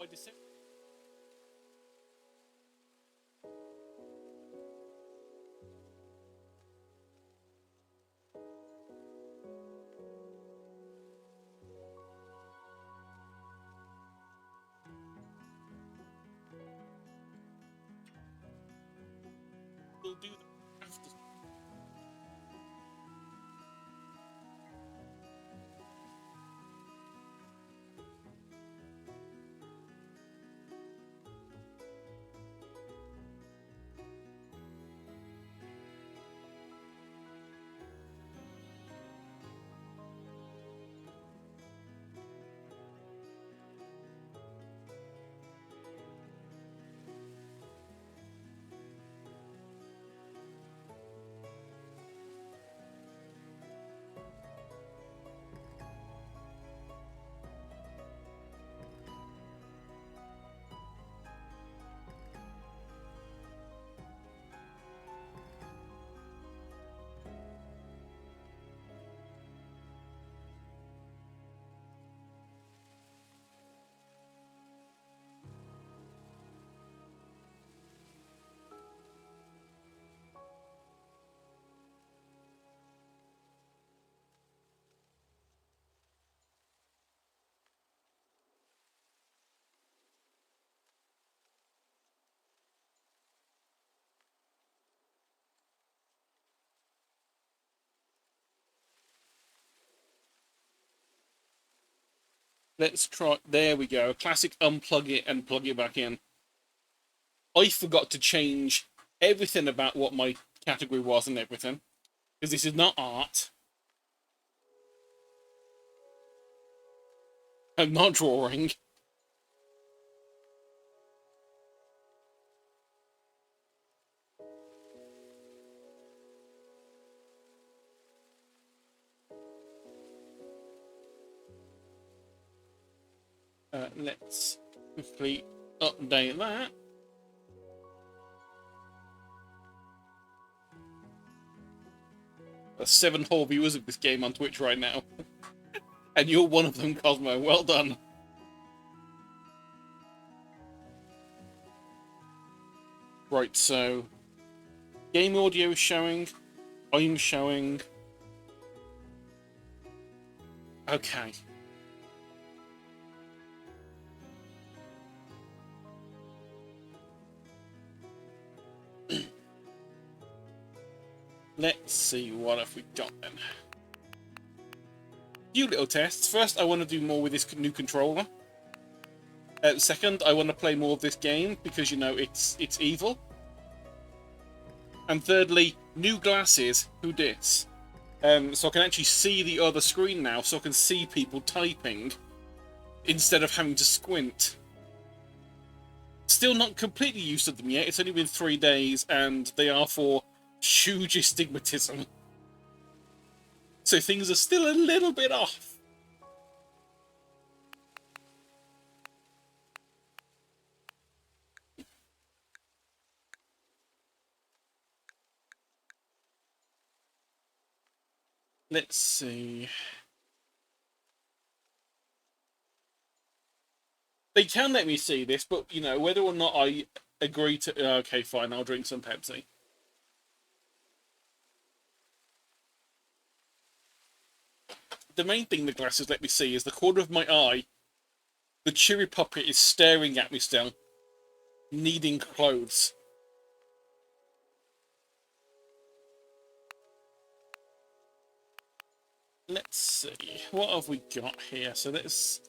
I just will do that after. Let's try. There we go. Classic unplug it and plug it back in. I forgot to change everything about what my category was and everything. Because this is not art. I'm not drawing. Let's quickly update that. There's 7 whole viewers of this game on Twitch right now. And you're one of them, Cosmo. Well done. Right, so game audio is showing. I'm showing. Okay. Let's see, what have we got then? Few little tests. First, I want to do more with this new controller. Second, I want to play more of this game because, you know, it's evil. And thirdly, new glasses. Who dis? So I can actually see the other screen now, so I can see people typing instead of having to squint. Still not completely used to them yet. It's only been 3 days, and they are for huge astigmatism. So things are still a little bit off. Let's see. They can let me see this, but, you know, whether or not I agree to... Okay, fine, I'll drink some Pepsi. The main thing the glasses let me see is the corner of my eye. The cheery puppet is staring at me still, needing clothes. Let's see. What have we got here? So let's...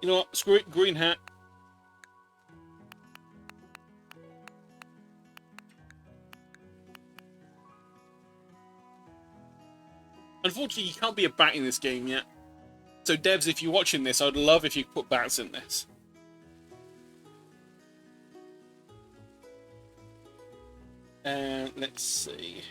You know what? Screw it. Green hat. Unfortunately, you can't be a bat in this game yet. So, devs, if you're watching this, I'd love if you put bats in this. Let's see.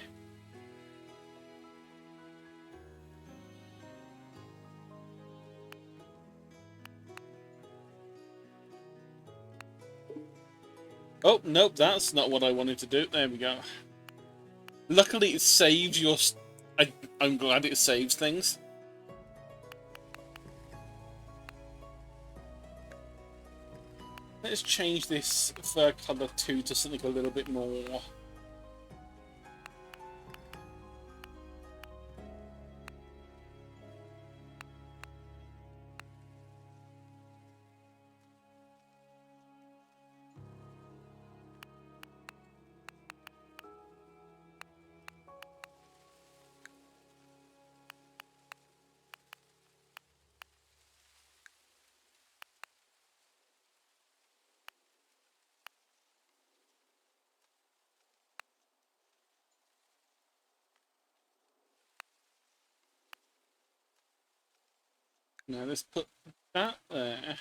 Oh, nope, that's not what I wanted to do. There we go. Luckily, it saves your... I'm glad it saves things. Let's change this fur colour too to something a little bit more... Now let's put that there.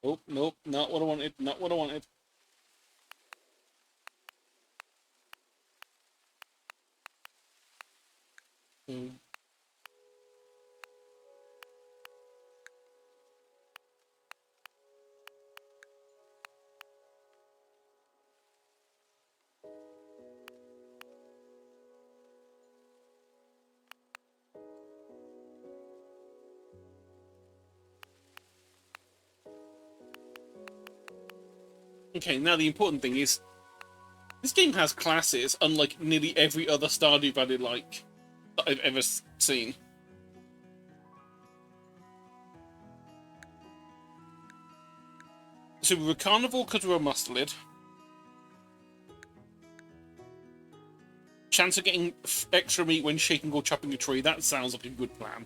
Oh, nope, not what I wanted, not what I wanted. Hmm. Okay, now the important thing is, this game has classes, unlike nearly every other Stardew Valley like that I've ever seen. So we're a carnivore because we're a mustelid. Chance of getting extra meat when shaking or chopping a tree, that sounds like a good plan.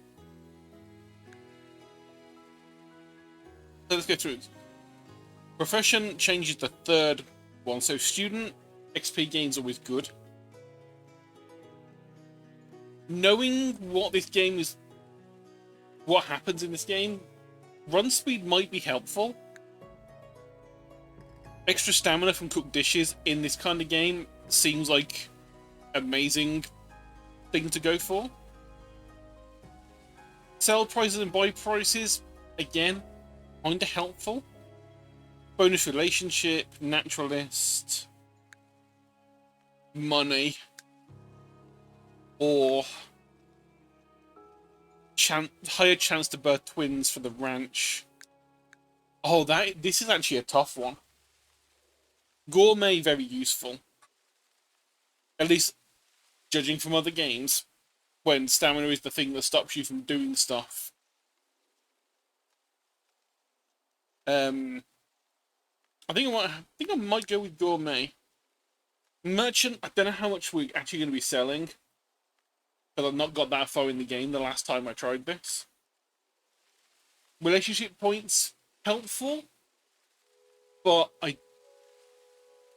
So let's go through it. Profession changes the third one, so student XP gains always good. Knowing what this game is, what happens in this game, run speed might be helpful. Extra stamina from cooked dishes in this kind of game seems like amazing thing to go for. Sell prices and buy prices, again, kinda helpful. Bonus relationship, naturalist, money, or higher chance to birth twins for the ranch. Oh, this is actually a tough one. Gourmet, very useful. At least judging from other games, when stamina is the thing that stops you from doing stuff. I think I might go with gourmet. Merchant, I don't know how much we're actually going to be selling, because I've not got that far in the game the last time I tried this. Relationship points, helpful, but I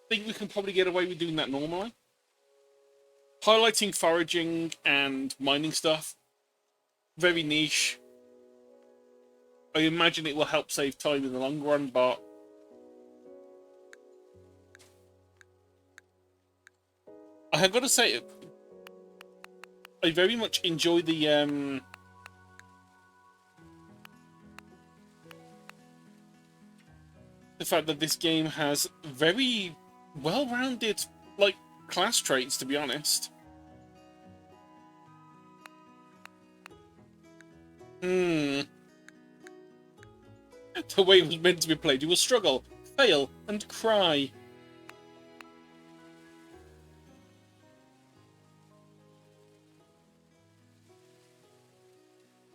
think we can probably get away with doing that normally. Highlighting foraging and mining stuff, very niche. I imagine it will help save time in the long run, but I have got to say, I very much enjoy the fact that this game has very well-rounded, like, class traits, to be honest. The way it was meant to be played, you will struggle, fail, and cry.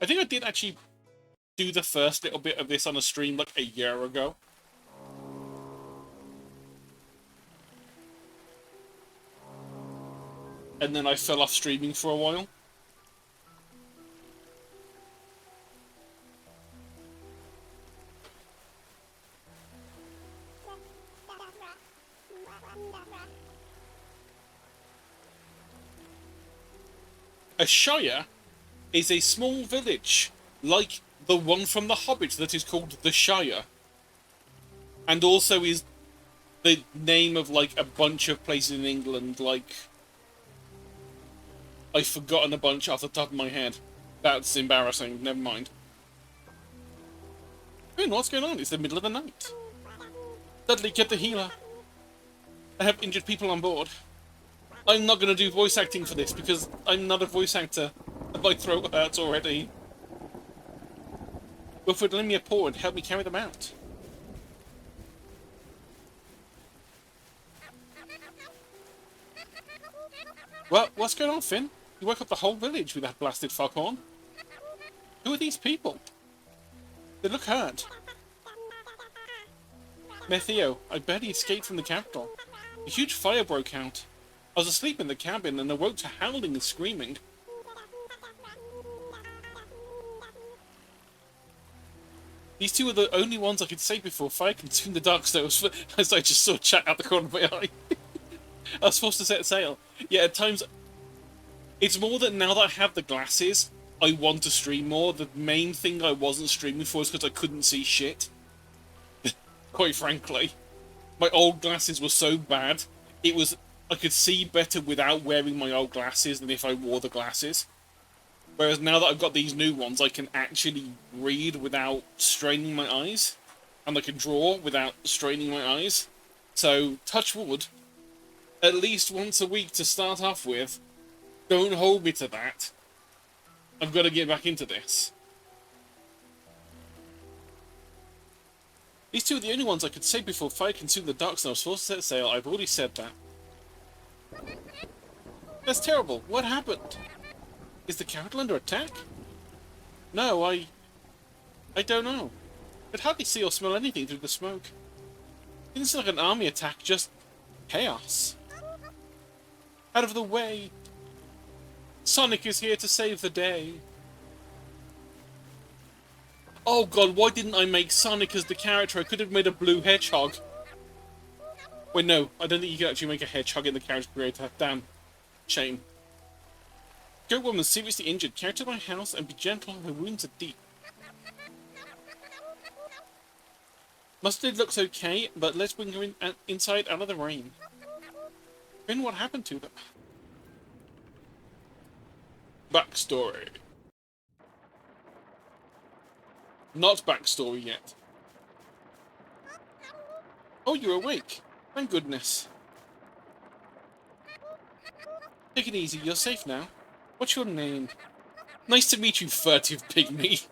I think I did actually do the first little bit of this on a stream like a year ago. And then I fell off streaming for a while. A shire is a small village, like the one from The Hobbit that is called the Shire. And also is the name of, like, a bunch of places in England, like... I've forgotten a bunch off the top of my head. That's embarrassing, never mind. What's going on? It's the middle of the night. Dudley, get the healer. I have injured people on board. I'm not going to do voice acting for this because I'm not a voice actor. My throat hurts already. Wilfred, lend me a paw and help me carry them out. Well, what's going on, Finn? You woke up the whole village with that blasted foghorn. Who are these people? They look hurt. Theo, I barely escaped from the capital. A huge fire broke out. I was asleep in the cabin and awoke to howling and screaming. These two are the only ones I could save before fire consumed the dark stones, as I just saw chat out the corner of my eye. I was forced to set sail. Yeah, at times, it's more that now that I have the glasses, I want to stream more. The main thing I wasn't streaming for is because I couldn't see shit. Quite frankly. My old glasses were so bad, I could see better without wearing my old glasses than if I wore the glasses. Whereas now that I've got these new ones, I can actually read without straining my eyes. And I can draw without straining my eyes. So, touch wood, at least once a week to start off with. Don't hold me to that. I've got to get back into this. These two are the only ones I could save before fire consumed the docks and I was forced to set sail. I've already said that. That's terrible. What happened? Is the capital under attack? No, I don't know. I could hardly see or smell anything through the smoke. It didn't seem like an army attack, just chaos. Out of the way. Sonic is here to save the day. Oh god, why didn't I make Sonic as the character? I could have made a blue hedgehog. Wait, no, I don't think you can actually make a hedgehog in the character creator. Damn. Shame. Goat woman seriously injured. Carry her to my house and be gentle, her wounds are deep. Mustard looks okay, but let's bring her inside out of the rain. Finn, what happened to them? Backstory. Not backstory yet. Oh, you're awake. Thank goodness. Take it easy, you're safe now. What's your name? Nice to meet you, furtive pygmy.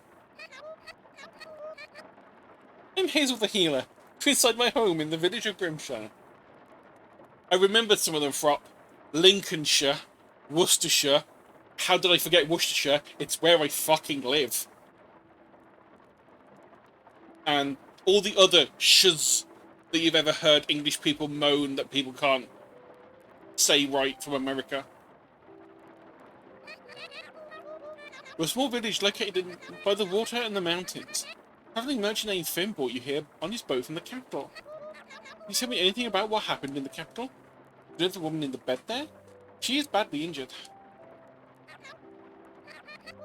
I'm Hazel the Healer, inside my home in the village of Grimshire. I remembered some of them from Lincolnshire, Worcestershire. How did I forget Worcestershire? It's where I fucking live. And all the other sh's that you've ever heard English people moan that people can't say right from America. We're a small village located by the water and the mountains. Traveling merchant named Finn brought you here on his boat from the capital. Can you tell me anything about what happened in the capital? Do you know the woman in the bed there? She is badly injured.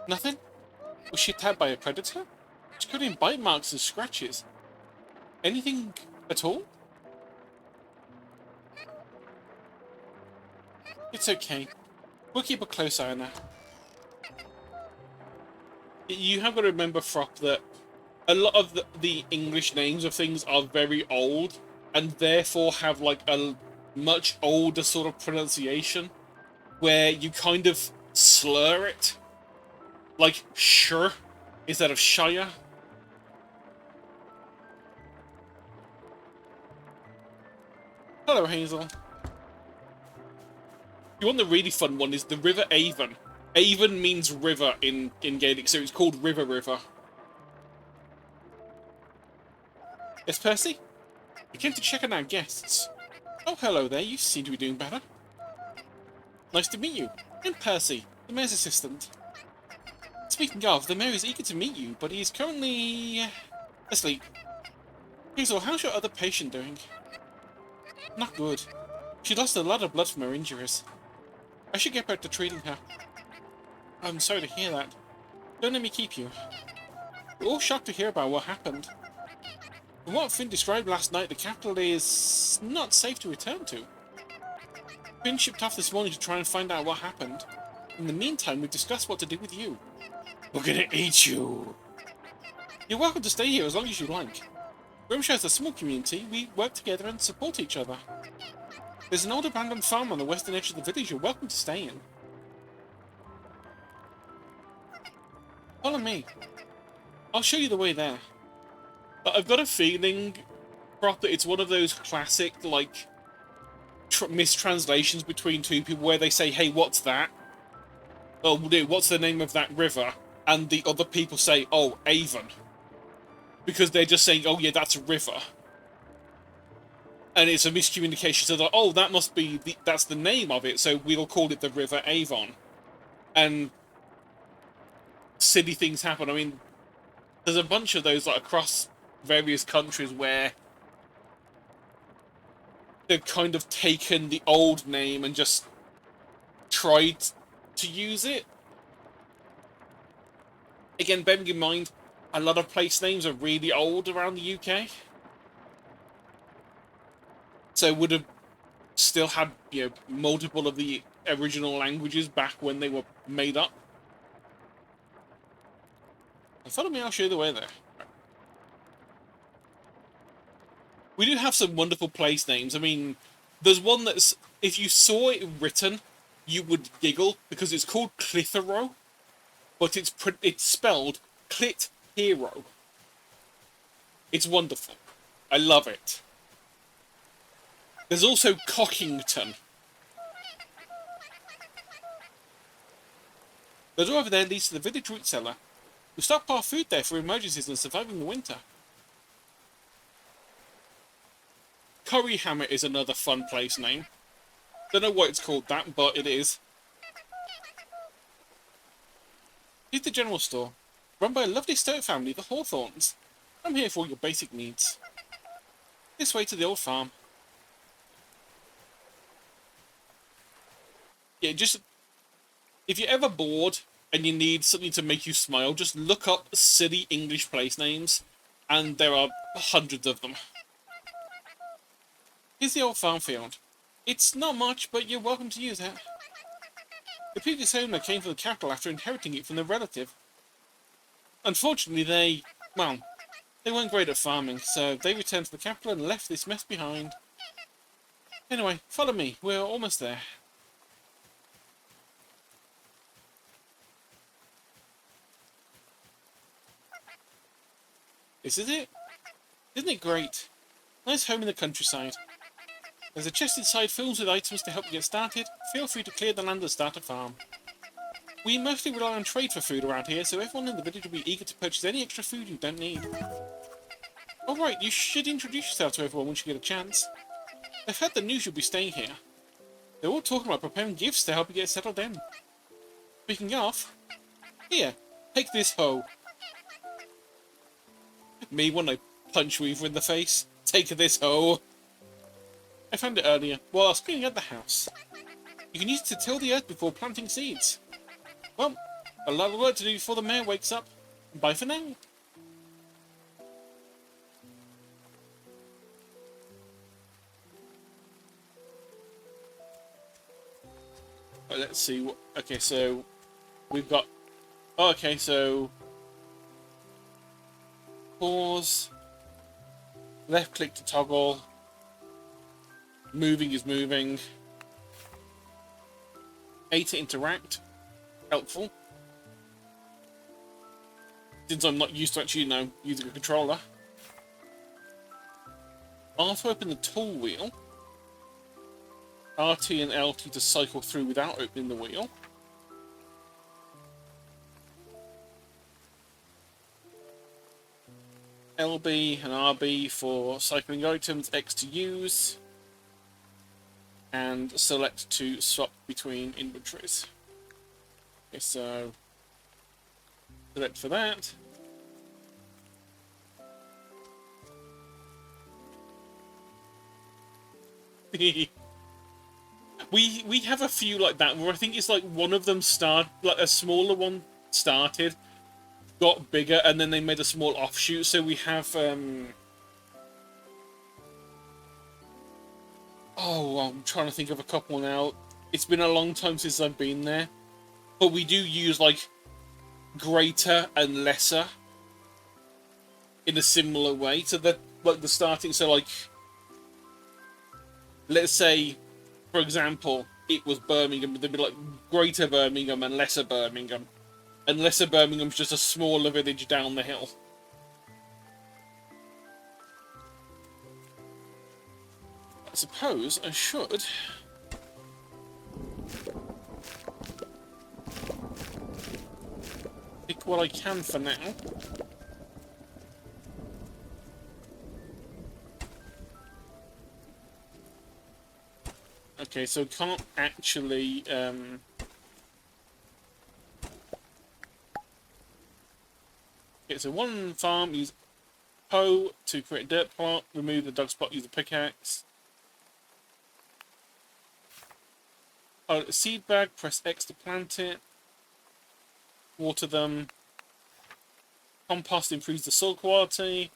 Nothing? Was she attacked by a predator? She could have bite marks and scratches. Anything at all? It's okay. We'll keep a close eye on her. You have got to remember, Frop, that a lot of the English names of things are very old, and therefore have like a much older sort of pronunciation, where you kind of slur it. Like sure instead of shire. Hello, Hazel. You want the really fun one is the River Avon. Avon means river in Gaelic, so it's called River. Yes, Percy? We came to check on our guests. Oh, hello there. You seem to be doing better. Nice to meet you. I'm Percy, the mayor's assistant. Speaking of, the mayor is eager to meet you, but he is currently asleep. Hazel, how's your other patient doing? Not good. She lost a lot of blood from her injuries. I should get back to treating her. I'm sorry to hear that. Don't let me keep you. We're all shocked to hear about what happened. From what Finn described last night, the capital is not safe to return to. Finn shipped off this morning to try and find out what happened. In the meantime, we've discussed what to do with you. We're gonna eat you. You're welcome to stay here as long as you like. Grimshaw is a small community. We work together and support each other. There's an old abandoned farm on the western edge of the village you're welcome to stay in. Follow me. I'll show you the way there. But I've got a feeling, Prop, that it's one of those classic, like, mistranslations between two people where they say, hey, what's that? Oh, what's the name of that river? And the other people say, oh, Avon. Because they're just saying, oh, yeah, that's a river. And it's a miscommunication, so that, oh, that must be, that's the name of it, so we'll call it the River Avon. And silly things happen. I mean, there's a bunch of those, like, across various countries where they've kind of taken the old name and just tried to use it. Again, bearing in mind, a lot of place names are really old around the UK. So would have still had, you know, multiple of the original languages back when they were made up. Follow me, I'll show you the way there. We do have some wonderful place names. I mean, there's one that's, if you saw it written, you would giggle, because it's called Clitheroe, but it's spelled Clit Hero. It's wonderful. I love it. There's also Cockington. The door over there leads to the village root cellar. We stockpile food there for emergencies and surviving the winter. Curryhammer is another fun place name. Don't know why it's called that, but it is. Here's the general store, run by a lovely Stoat family, the Hawthorns. I'm here for all your basic needs. This way to the old farm. Yeah, just, if you're ever bored and you need something to make you smile, just look up silly English place names, and there are hundreds of them. Here's the old farm field. It's not much, but you're welcome to use it. The previous owner came from the capital after inheriting it from their relative. Unfortunately, they weren't great at farming, so they returned to the capital and left this mess behind. Anyway, follow me. We're almost there. This is it? Isn't it great? Nice home in the countryside. There's a chest inside filled with items to help you get started. Feel free to clear the land and start a farm. We mostly rely on trade for food around here, so everyone in the village will be eager to purchase any extra food you don't need. Alright, you should introduce yourself to everyone once you get a chance. They've heard the news you'll be staying here. They're all talking about preparing gifts to help you get settled in. Speaking of, here, take this hoe. Me when I punch Weaver in the face. Take this hoe. I found it earlier while I was cleaning out the house. You can use it to till the earth before planting seeds. Well, a lot of work to do before the mayor wakes up. Bye for now. Right, let's see what. Okay, so we've got. Oh, okay, so pause. Left click to toggle. Moving is moving. A to interact. Helpful. Since I'm not used to actually, using a controller. R to open the tool wheel. RT and LT to cycle through without opening the wheel. LB and RB for cycling items, X to use, and select to swap between inventories. Okay, so select for that. We have a few like that where I think it's like one of them like a smaller one started, got bigger, and then they made a small offshoot. So we have oh, I'm trying to think of a couple now. It's been a long time since I've been there, but we do use like greater and lesser in a similar way. So that like the starting. So like, let's say, for example, it was Birmingham. There'd be like Greater Birmingham and Lesser Birmingham, and Lesser Birmingham's just a smaller village down the hill. I suppose I should. Pick what I can for now. Okay, so can't actually okay, so one farm, use hoe to create a dirt plot, remove the dug spot, use a pickaxe. A seed bag, press X to plant it. Water them. Compost improves the soil quality.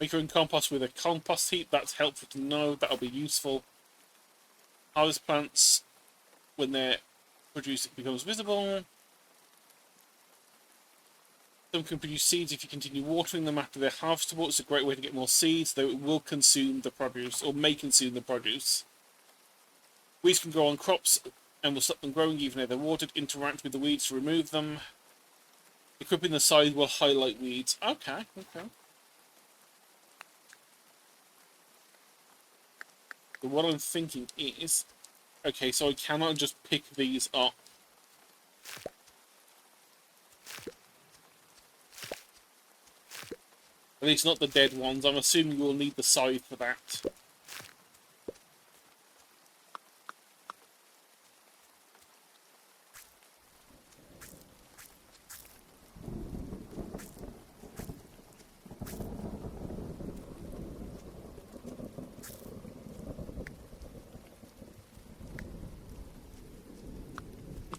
Make your own compost with a compost heap. That's helpful to know. That'll be useful. Harvest plants when they're produced, it becomes visible. Some can produce seeds if you continue watering them after they're harvestable. It's a great way to get more seeds, though it will consume the produce, or may consume the produce. Weeds can grow on crops and will stop them growing even if they're watered. Interact with the weeds to remove them. Equipping the scythe will highlight weeds. Okay, okay. So what I'm thinking is, okay, so I cannot just pick these up. At least not the dead ones. I'm assuming we'll need the scythe for that.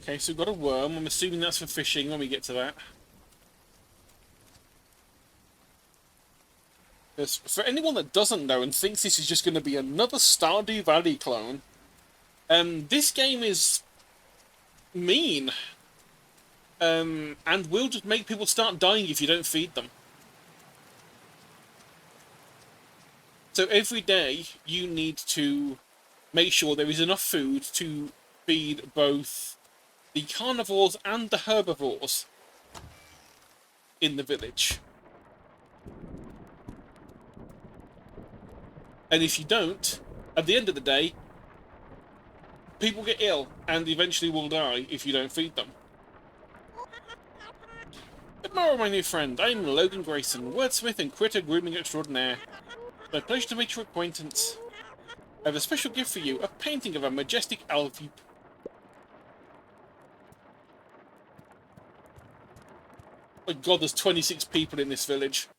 Okay, so we've got a worm. I'm assuming that's for fishing when we get to that. Because for anyone that doesn't know and thinks this is just going to be another Stardew Valley clone, this game is mean. And will just make people start dying if you don't feed them. So every day you need to make sure there is enough food to feed both the carnivores and the herbivores in the village. And if you don't, at the end of the day, people get ill and eventually will die if you don't feed them. Good morrow, my new friend. I'm Logan Grayson, wordsmith and critter grooming extraordinaire. It's my pleasure to make your acquaintance. I have a special gift for you, a painting of a majestic elf. Oh my god, there's 26 people in this village.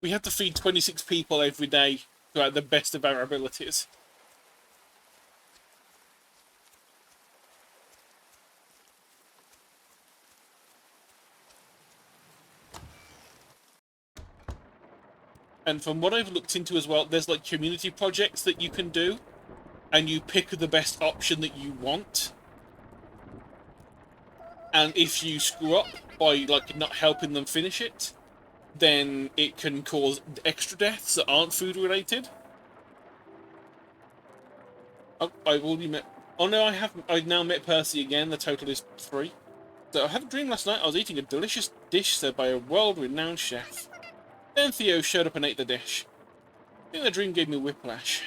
We have to feed 26 people every day to the best of our abilities. And from what I've looked into as well, there's like community projects that you can do, and you pick the best option that you want. And if you screw up by like not helping them finish it, then it can cause extra deaths that aren't food related. Oh, I've already met. Oh no, I haven't. I've now met Percy again. The total is 3. So I had a dream last night. I was eating a delicious dish served by a world-renowned chef. Then Theo showed up and ate the dish. I think the dream gave me whiplash.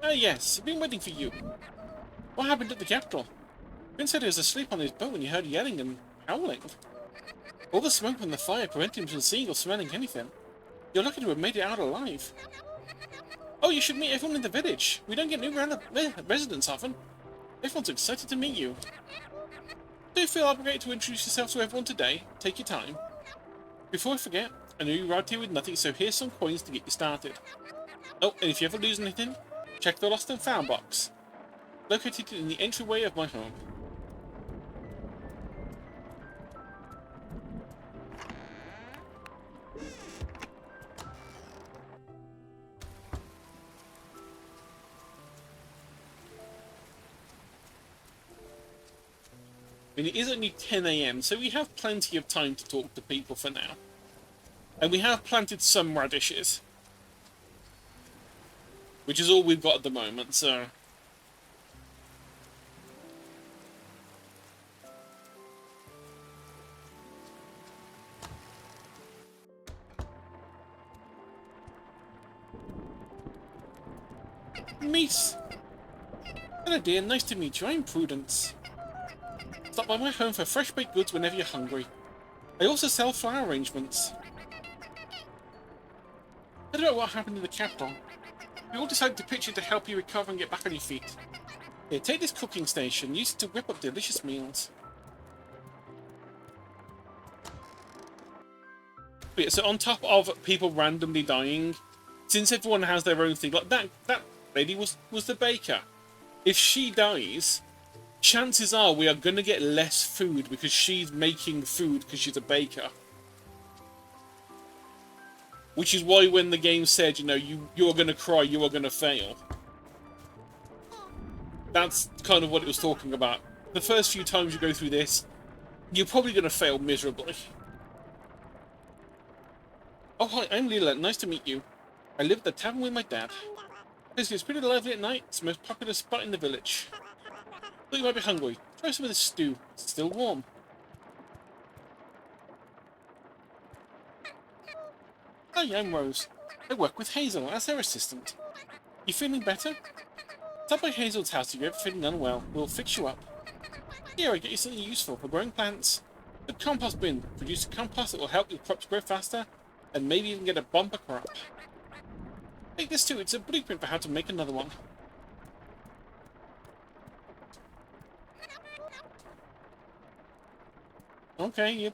Ah yes, I've been waiting for you. What happened at the capital? Ben said he was asleep on his boat when he heard yelling and howling. All the smoke from the fire prevented him from seeing or smelling anything. You're lucky to have made it out alive. Oh, you should meet everyone in the village. We don't get new residents often. Everyone's excited to meet you. Do you feel obligated to introduce yourself to everyone today? Take your time. Before I forget, I know you arrived here with nothing, so here's some coins to get you started. Oh, and if you ever lose anything, check the lost and found box. Located in the entryway of my home. mean, it is only 10 AM, so we have plenty of time to talk to people for now. And we have planted some radishes. Which is all we've got at the moment, so... Meese! Hello dear, nice to meet you. I'm Prudence. Stop by my home for fresh baked goods whenever you're hungry. I also sell flower arrangements. I don't know what happened in the capital. We all decided to pitch in to help you recover and get back on your feet. Here, take this cooking station. Use it to whip up delicious meals. But yeah, so on top of people randomly dying, since everyone has their own thing, like that lady was the baker. If she dies, chances are we are going to get less food because she's making food because she's a baker. Which is why when the game said, you know, you're going to cry, you are going to fail. That's kind of what it was talking about. The first few times you go through this, you're probably going to fail miserably. Oh, hi, I'm Leela. Nice to meet you. I live at the tavern with my dad. It's pretty lively at night. It's the most popular spot in the village. Thought you might be hungry. Try some of this stew. It's still warm. Hi, I'm Rose. I work with Hazel as her assistant. You feeling better? Stop by Hazel's house if you're ever feeling unwell. We'll fix you up. Here, I get you something useful for growing plants. The compost bin. Produce a compost that will help your crops grow faster, and maybe even get a bumper crop. Take this too. It's a blueprint for how to make another one. Okay, yep.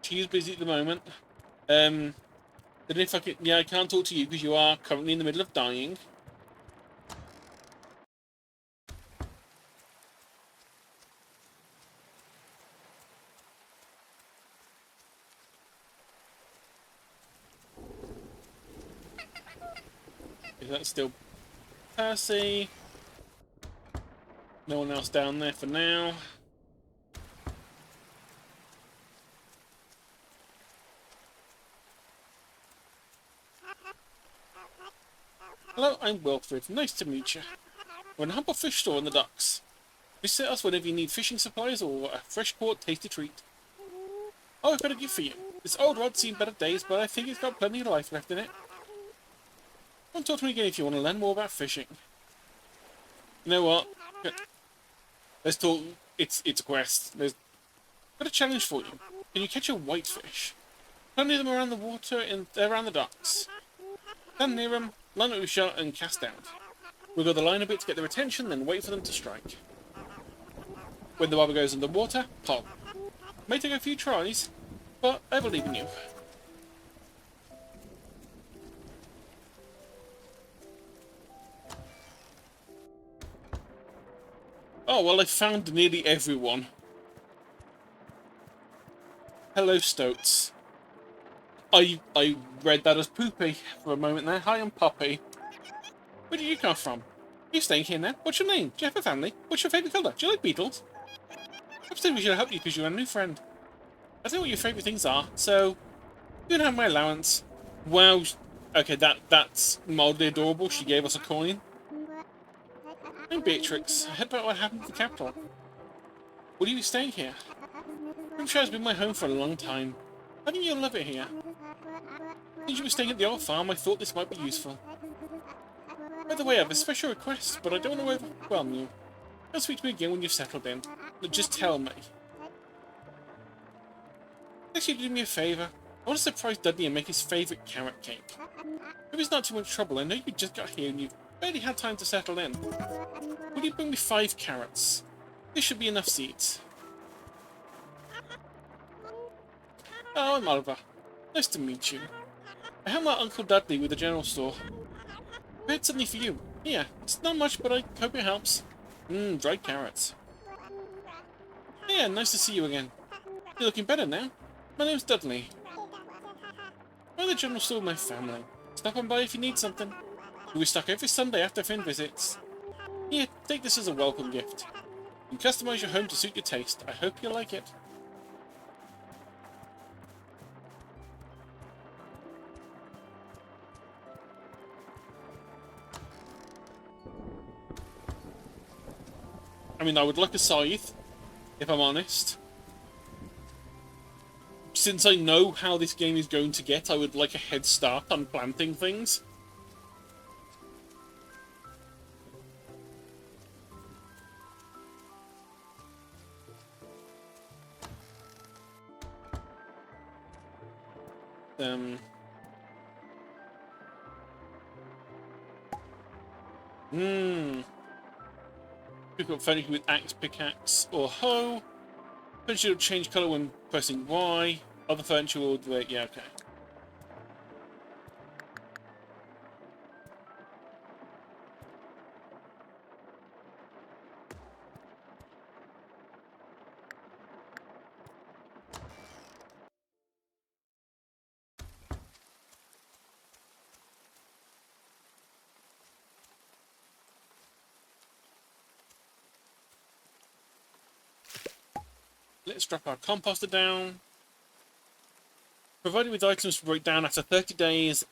She's busy at the moment. Then if I can, yeah, I can't talk to you because you are currently in the middle of dying. Is that still Percy? No one else down there for now. Hello, I'm Wilfred. Nice to meet you. We're in a humble fish store in the docks. Visit us whenever you need fishing supplies or a fresh-caught tasty treat. Oh, I've got a gift for you. This old rod's seen better days, but I think it's got plenty of life left in it. Come talk to me again if you want to learn more about fishing. You know what? Let's talk. It's a quest. I've got a challenge for you. Can you catch a whitefish? Plenty of them around the water and around the docks. Stand near them, line up your shot, and cast out. Wiggle the line a bit to get their attention, then wait for them to strike. When the bobber goes underwater, pop. May take a few tries, but I believe in you. Oh, well, I found nearly everyone. Hello, Stoats. I read that as Poopy for a moment there. Hi, I'm Poppy. Where did you come from? You staying here now? What's your name? Do you have a family? What's your favourite colour? Do you like beetles? Perhaps we should help you because you're a new friend. I don't know what your favourite things are, so you can have my allowance. Wow. Okay, that's mildly adorable. She gave us a coin. I'm Beatrix. I heard about what happened at the capital. Will you be staying here? Hampshire has been my home for a long time. I think you'll love it here. Since you were staying at the old farm, I thought this might be useful. By the way, I have a special request, but I don't want to overwhelm you. Don't speak to me again when you've settled in. But just tell me. Actually, do me a favour. I want to surprise Dudley and make his favourite carrot cake. If it's not too much trouble, I know you just got here and you've barely had time to settle in. Will you bring me 5 carrots? This should be enough seeds. Oh, I'm Oliver. Nice to meet you. I help my Uncle Dudley with the general store. I had something for you. Here, it's not much, but I hope it helps. Dried carrots. Yeah, nice to see you again. You're looking better now. My name's Dudley. I'm at the general store with my family. Stop on by if you need something. We'll be stocked every Sunday after Finn visits. Here, take this as a welcome gift. You can customize your home to suit your taste. I hope you like it. I mean, I would like a scythe, if I'm honest. Since I know how this game is going to get, I would like a head start on planting things. Pick up furniture with axe, pickaxe, or hoe. Furniture will change colour when pressing Y. Other furniture will wait. Yeah, okay. Let's drop our composter down. Provided with items to break down after 30 days.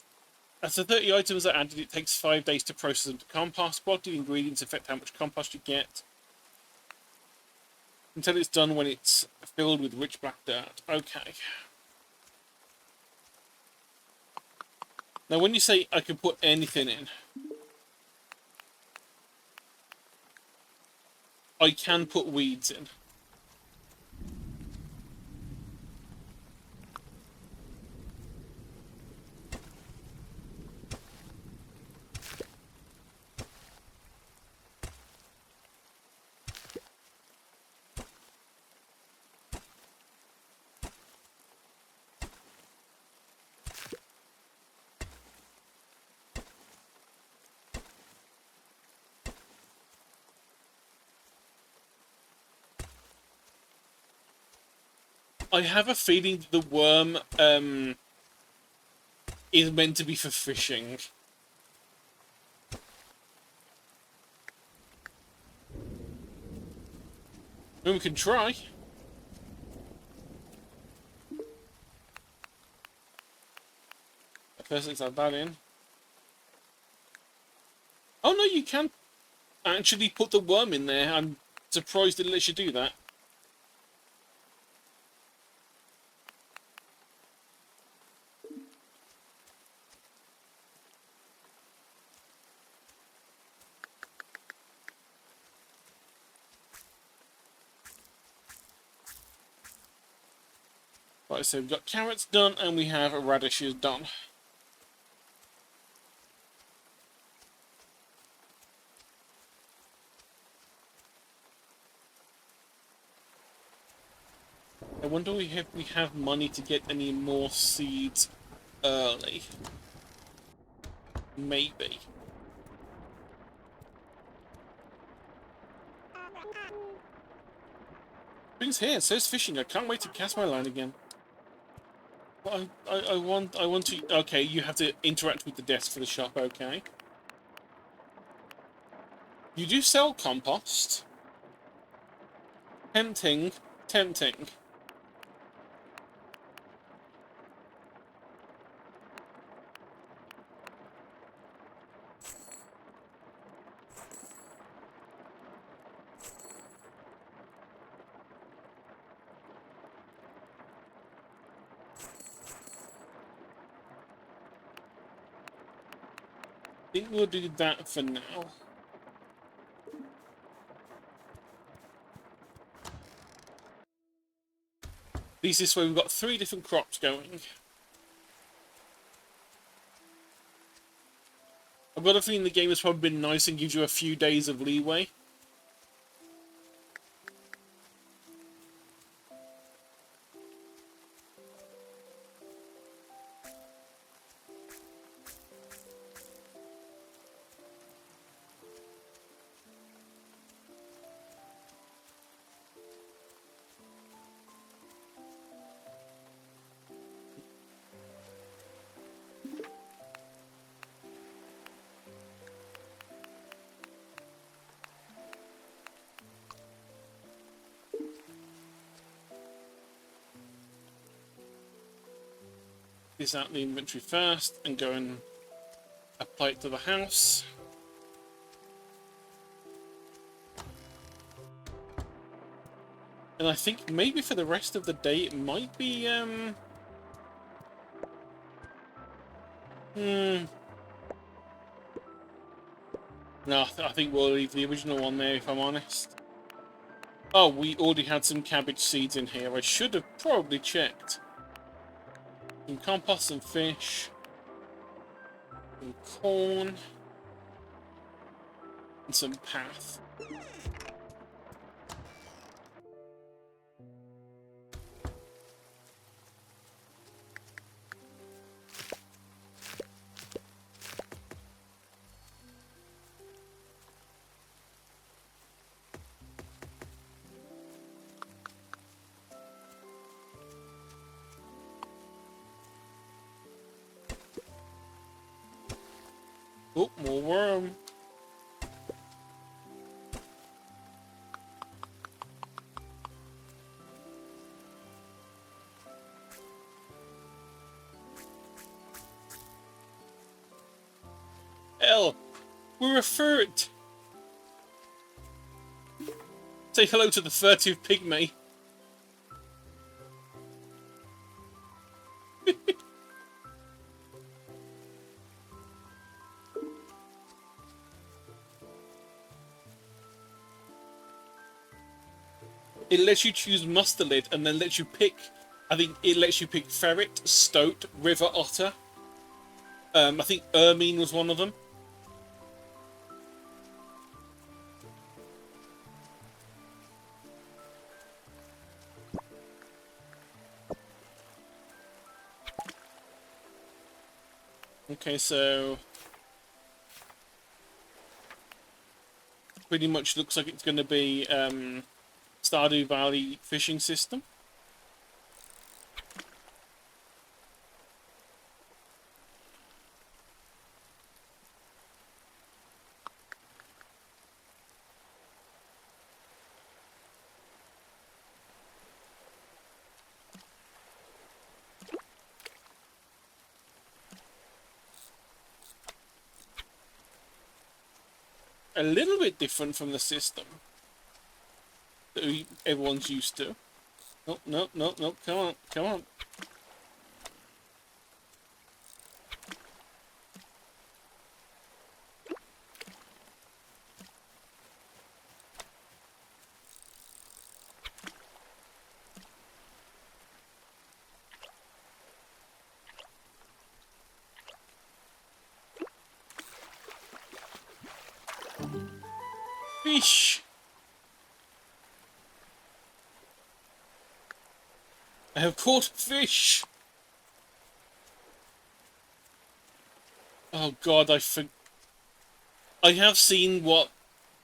After 30 items are added, it takes 5 days to process them to compost. Quality of ingredients affect how much compost you get. Until it's done when it's filled with rich black dirt. Okay. Now, when you say I can put anything in, I can put weeds in. I have a feeling that the worm is meant to be for fishing. I mean, we can try. First, let's add that in. Oh no, you can actually put the worm in there. I'm surprised it lets you do that. Right, so we've got carrots done and we have radishes done. I wonder if we have money to get any more seeds early. Maybe. Things here. It says fishing. I can't wait to cast my line again. Well, I want to. Okay, you have to interact with the desk for the shop. Okay. You do sell compost. Tempting, tempting. I think we'll do that for now. At least this way we've got 3 different crops going. I've got a feeling the game has probably been nice and gives you a few days of leeway. this out of the inventory first and go and apply it to the house. And I think maybe for the rest of the day it might be, No, I think we'll leave the original one there, if I'm honest. Oh, we already had some cabbage seeds in here. I should have probably checked. Some compost, some fish, some corn, and some path. Oh, more worm. Hell, we're a ferret. Say hello to the furtive pygmy. It lets you choose mustelid and then lets you pick, I think it lets you pick ferret, stoat, river otter. I think ermine was one of them. Okay, so pretty much looks like it's going to be Stardew Valley fishing system. A little bit different from the system that everyone's used to. Nope, nope, nope, nope, come on, come on. Fish! I have caught fish! Oh god, I have seen what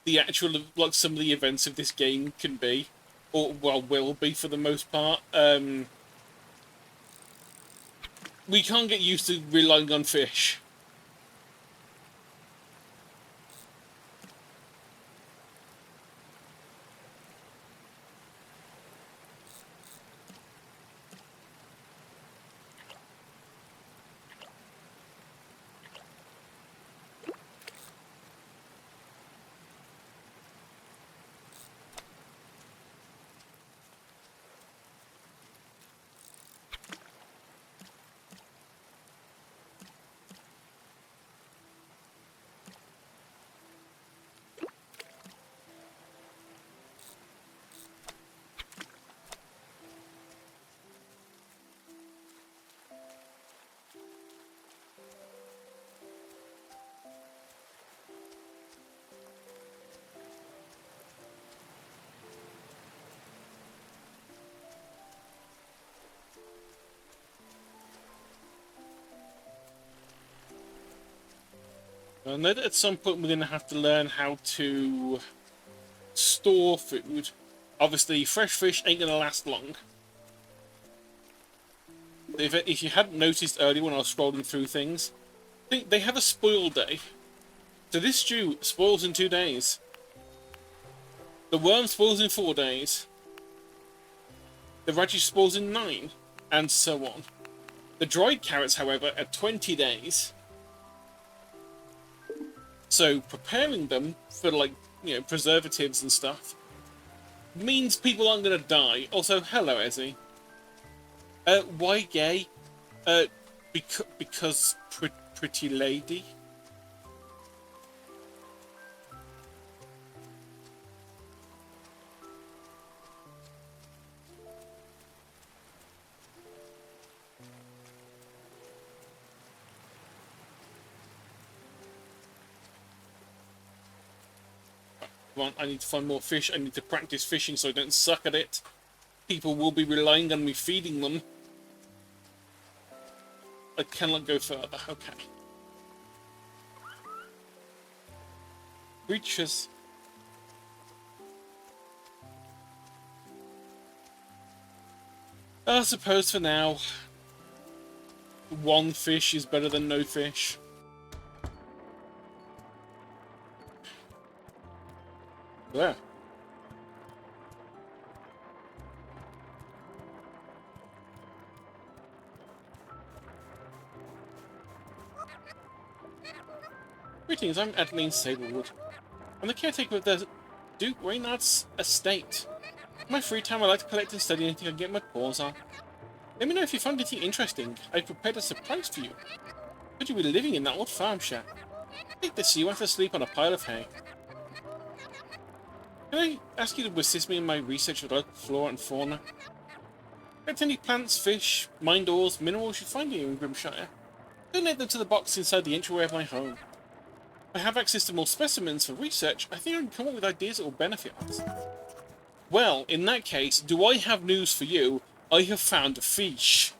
the actual, like, some of the events of this game can be. Or, well, will be for the most part. We can't get used to relying on fish. I know that at some point we're going to have to learn how to store food. Obviously, fresh fish ain't going to last long. If you hadn't noticed earlier when I was scrolling through things, I think they have a spoil day. So this stew spoils in 2 days. The worm spoils in 4 days. The radish spoils in 9. And so on. The dried carrots, however, are 20 days. So preparing them for, like, you know, preservatives and stuff means people aren't going to die. Also, hello, Ezzy. Why gay? Because pretty lady. Come on, I need to find more fish. I need to practice fishing so I don't suck at it. People will be relying on me feeding them. I cannot go further. Okay. Creatures. I suppose for now, one fish is better than no fish. There. Greetings, I'm Adeline Sablewood. I'm the caretaker of the Duke Reynard's estate. In my free time, I like to collect and study anything I can get my paws on. Let me know if you find anything interesting. I've prepared a surprise for you. Could you be living in that old farm shack? I think this you want to sleep on a pile of hay. Can I ask you to assist me in my research of local flora and fauna? Collect any plants, fish, mine ores, minerals you find here in Grimshire. Donate them to the box inside the entryway of my home. If I have access to more specimens for research, I think I can come up with ideas that will benefit us. Well, in that case, do I have news for you? I have found a fish.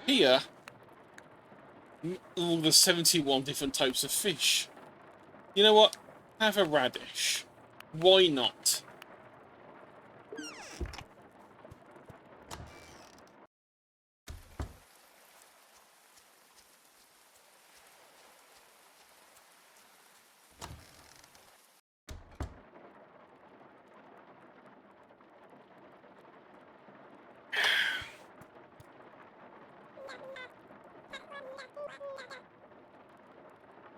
Here, all the 71 different types of fish. You know what? Have a radish. Why not?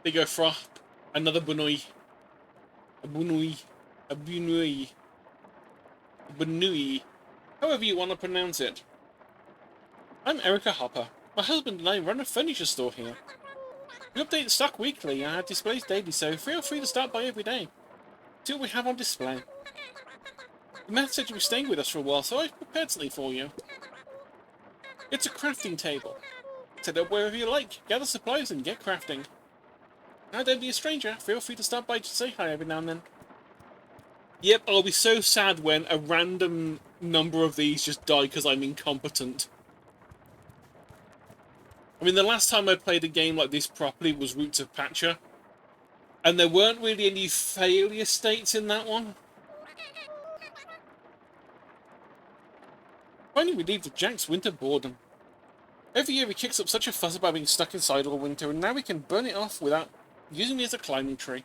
They go for another bunui. A bunui. A bunui. A bunui. However you want to pronounce it. I'm Erica Hopper. My husband and I run a furniture store here. We update stock weekly and have displays daily, so feel free to stop by every day. See what we have on display. The man said you were staying with us for a while, so I've prepared something for you. It's a crafting table. Set up wherever you like, gather supplies and get crafting. Now don't be a stranger, feel free to stop by to say hi every now and then. Yep, I'll be so sad when a random number of these just die because I'm incompetent. I mean, the last time I played a game like this properly was Roots of Pacha, and there weren't really any failure states in that one. Finally relieved of Jack's winter boredom. Every year he kicks up such a fuss about being stuck inside all winter, and now we can burn it off without using me as a climbing tree.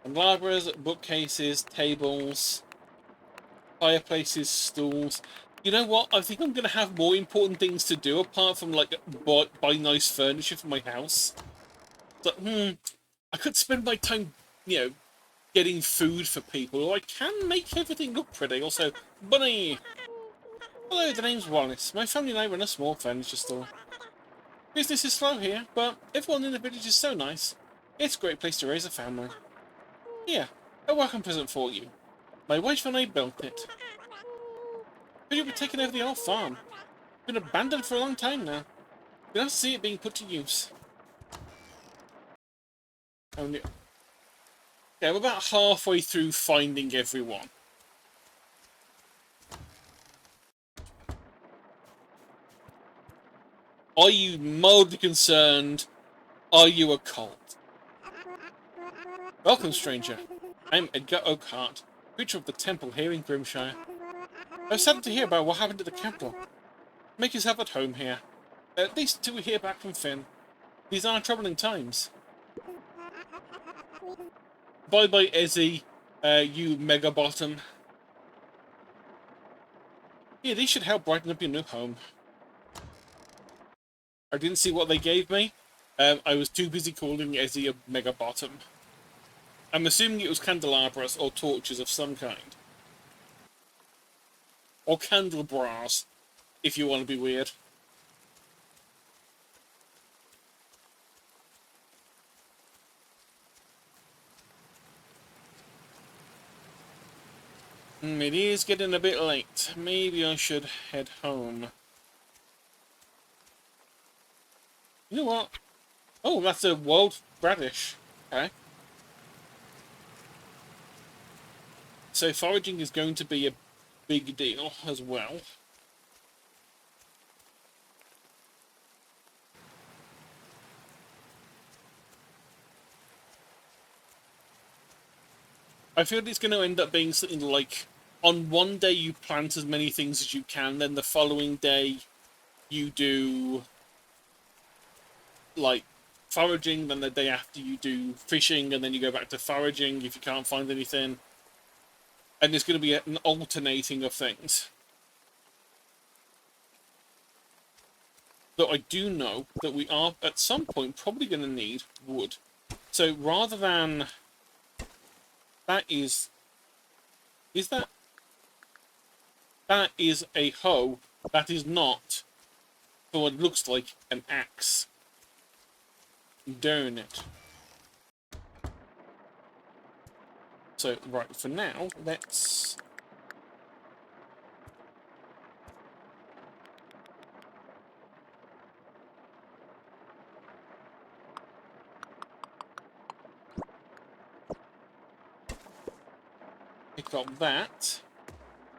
Candelabras, bookcases, tables, fireplaces, stools. You know what? I think I'm going to have more important things to do apart from, like, buy nice furniture for my house. But, I could spend my time, you know, getting food for people, or I can make everything look pretty. Also, Bunny! Hello, the name's Wallace. My family and I run a small furniture store. Business is slow here, but everyone in the village is so nice. It's a great place to raise a family. Here, a welcome present for you. My wife and I built it. Could you be taking over the old farm? It's been abandoned for a long time now. We'll have to see it being put to use. Oh no. Yeah, we're about halfway through finding everyone. Are you mildly concerned? Are you a cult? Welcome, stranger. I'm Edgar Oakhart, preacher of the temple here in Grimshire. I was saddened to hear about what happened at the capital. Make yourself at home here. At least until we hear back from Finn. These are troubling times. Bye-bye, Ezzy, you mega bottom. Yeah, these should help brighten up your new home. I didn't see what they gave me. I was too busy calling Ezzy a mega bottom. I'm assuming it was candelabras or torches of some kind. Or candelabras, if you want to be weird. It is getting a bit late. Maybe I should head home. You know what? Oh, that's a wild radish. Okay. So foraging is going to be a big deal as well. I feel it's going to end up being something like, on one day you plant as many things as you can, then the following day you do, like, foraging, then the day after you do fishing, and then you go back to foraging if you can't find anything. And there's going to be an alternating of things. But I do know that we are, at some point, probably going to need wood. So rather than... That is... Is that... That is a hoe. That is not, for what looks like, an axe. Darn it. So, right, for now, let's... pick up that.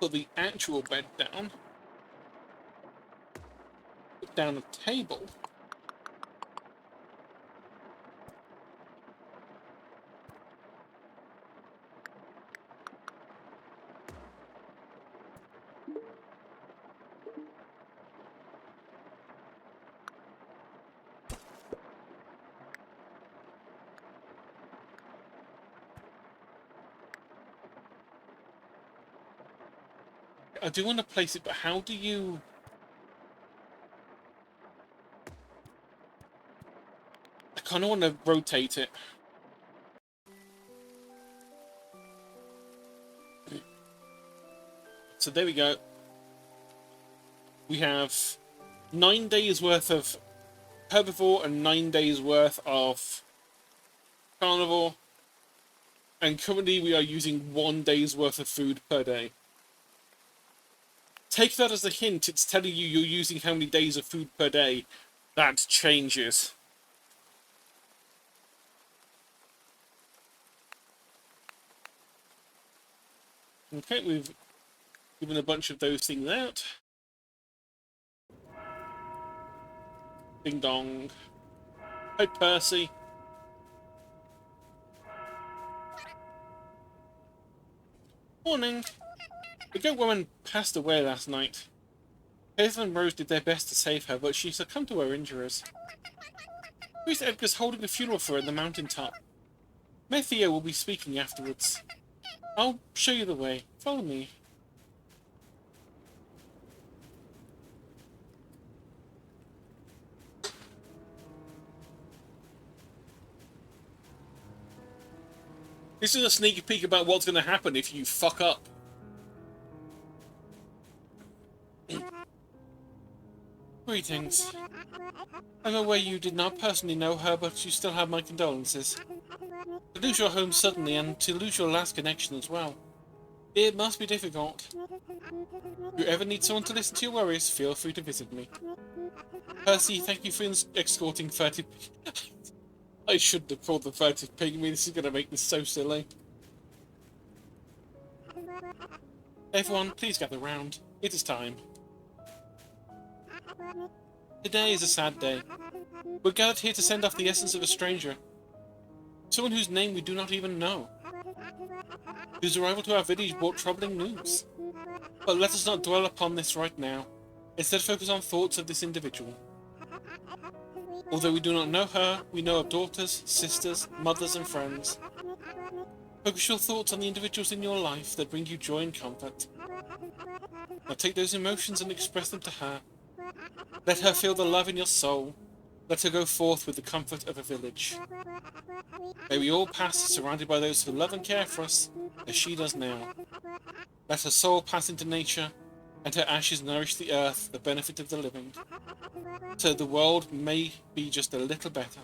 Put the actual bed down. Put down a table. I do want to place it, but how do you... I kind of want to rotate it. So there we go. We have 9 days worth of herbivore and 9 days worth of carnivore. And currently we are using 1 day's worth of food per day. Take that as a hint, it's telling you you're using how many days of food per day. That changes. Okay, we've given a bunch of those things out. Ding dong. Hi, Percy. Morning. The goat woman passed away last night. Hazel and Rose did their best to save her, but she succumbed to her injuries. Priest Edgar's holding a funeral for her at the mountaintop. Methia will be speaking afterwards. I'll show you the way. Follow me. This is a sneak peek about what's going to happen if you fuck up. Greetings. I'm aware you did not personally know her, but you still have my condolences. To lose your home suddenly and to lose your last connection as well. It must be difficult. If you ever need someone to listen to your worries, feel free to visit me. Percy, thank you for escorting 30... I shouldn't have called them 30 pygmies. This is going to make this so silly. Everyone, please gather round. It is time. Today is a sad day. We're gathered here to send off the essence of a stranger. Someone whose name we do not even know. Whose arrival to our village brought troubling news. But let us not dwell upon this right now. Instead focus on thoughts of this individual. Although we do not know her, we know of daughters, sisters, mothers, and friends. Focus your thoughts on the individuals in your life that bring you joy and comfort. Now take those emotions and express them to her. Let her feel the love in your soul. Let her go forth with the comfort of a village. May we all pass surrounded by those who love and care for us, as she does now. Let her soul pass into nature, and her ashes nourish the earth, the benefit of the living, so the world may be just a little better.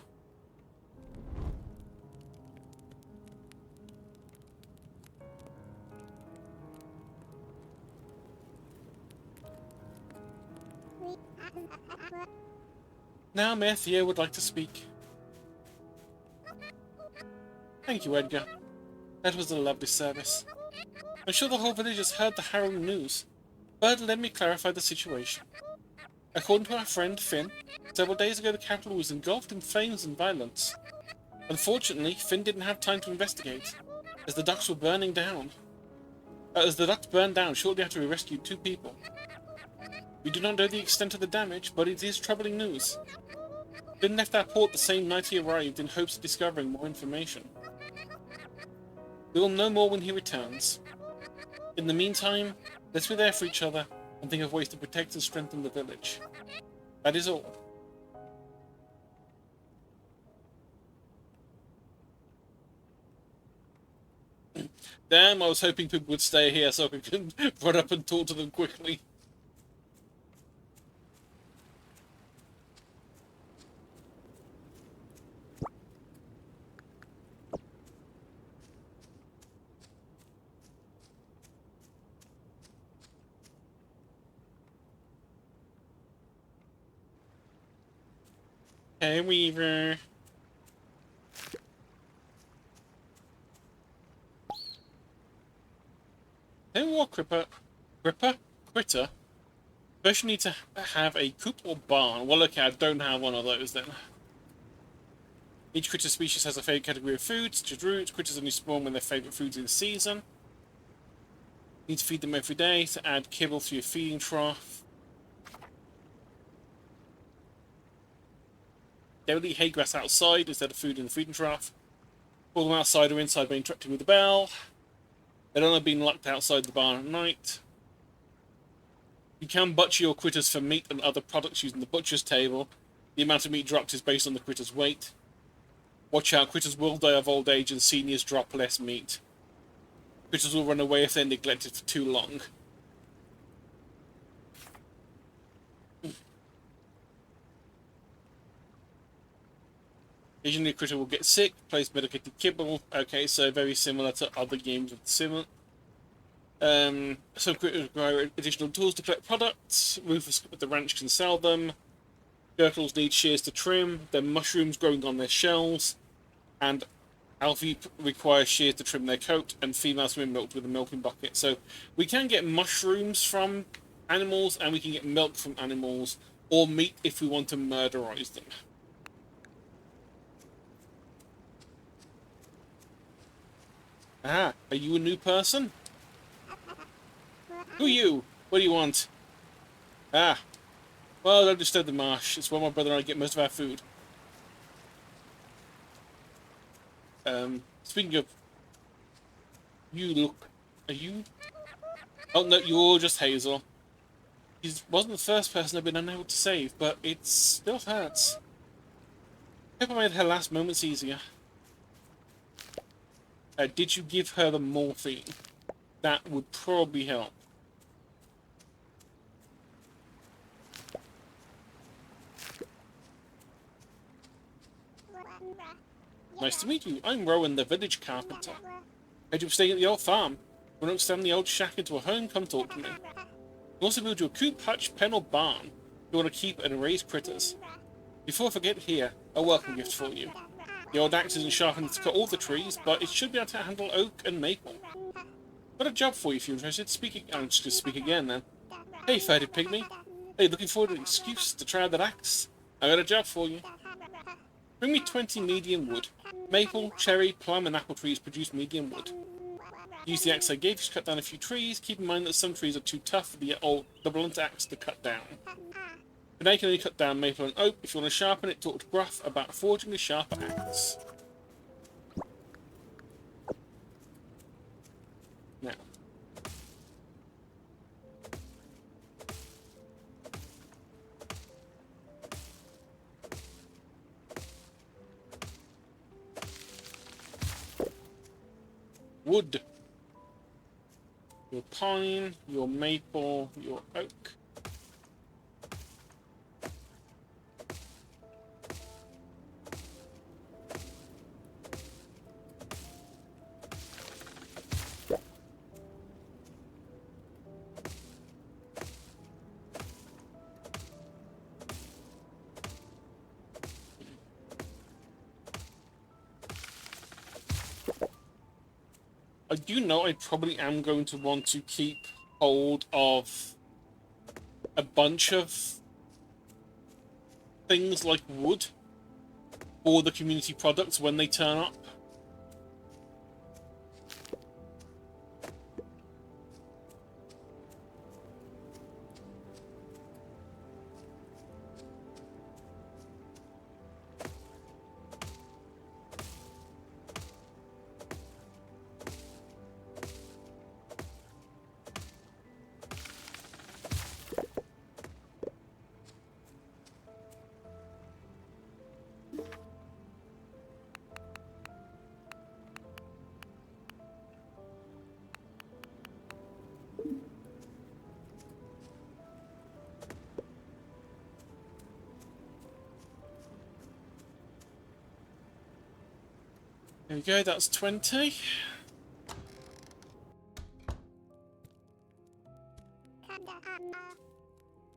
Now Mayor Theo would like to speak. Thank you, Edgar. That was a lovely service. I'm sure the whole village has heard the harrowing news, but let me clarify the situation. According to our friend Finn, several days ago the capital was engulfed in flames and violence. Unfortunately, Finn didn't have time to investigate, as the ducts were burning down. As the ducts burned down shortly after we rescued 2 people. We do not know the extent of the damage, but it is troubling news. Finn left our port the same night he arrived in hopes of discovering more information. We will know more when he returns. In the meantime, let's be there for each other and think of ways to protect and strengthen the village. That is all. Damn, I was hoping people would stay here so I could run up and talk to them quickly. Hey, Weaver. Hey, what, Critter? First you need to have a coop or barn. Well, okay, I don't have one of those then. Each critter species has a favourite category of food, such as roots. Critters only spawn when their favourite foods in the season. You need to feed them every day to add kibble to your feeding trough. They will eat hay grass outside instead of food in the feeding trough. Pull them outside or inside by interrupting with a bell. They don't have been locked outside the barn at night. You can butcher your critters for meat and other products using the butcher's table. The amount of meat dropped is based on the critter's weight. Watch out, critters will die of old age and seniors drop less meat. Critters will run away if they're neglected for too long. Occasionally a critter will get sick, place medicated kibble. Okay, so very similar to other games of the sim. Some critters require additional tools to collect products. Rufus at the ranch can sell them. Turtles need shears to trim. There are mushrooms growing on their shells. And Alfie requires shears to trim their coat, and females swim milked with a milking bucket. So we can get mushrooms from animals, and we can get milk from animals, or meat if we want to murderize them. Ah, are you a new person? Who are you? What do you want? Ah, well, don't disturb the marsh. It's where my brother and I get most of our food. Speaking of... You look... Are you... Oh, no, you're just Hazel. He wasn't the first person I've been unable to save, but it still hurts. Hope I made her last moments easier. Did you give her the morphine? That would probably help. Nice to meet you. I'm Rowan, the village carpenter. Heard you were staying at the old farm. When I extend the old shack into a home, come talk to me. We'll also build you a coop, hutch, pen, or barn if you want to keep and raise critters. Before I forget, here, a welcome gift for you. The old axe isn't sharp enough to cut all the trees, but it should be able to handle oak and maple. Got a job for you if you're interested. I'm just going to speak again then. Hey, furtive pygmy. Hey, looking forward to an excuse to try out that axe? I got a job for you. Bring me 20 medium wood. Maple, cherry, plum, and apple trees produce medium wood. Use the axe I gave you to cut down a few trees. Keep in mind that some trees are too tough for the blunt axe to cut down. Today can only cut down maple and oak. If you want to sharpen it, talk to Gruff about forging a sharper axe. Now. Wood. Your pine, your maple, your oak. I do know I probably am going to want to keep hold of a bunch of things like wood for the community products when they turn up. There we go, that's 20.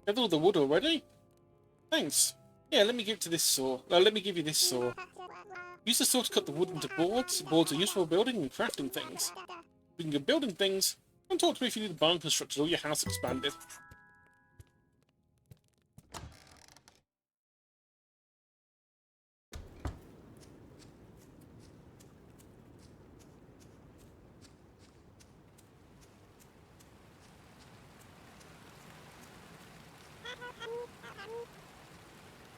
Got all the wood already? Thanks. Yeah, let me give to this saw. Let me give you this saw. Use the saw to cut the wood into boards. Boards are useful for building and crafting things. We can go building things. Come talk to me if you need a barn constructed or your house expanded.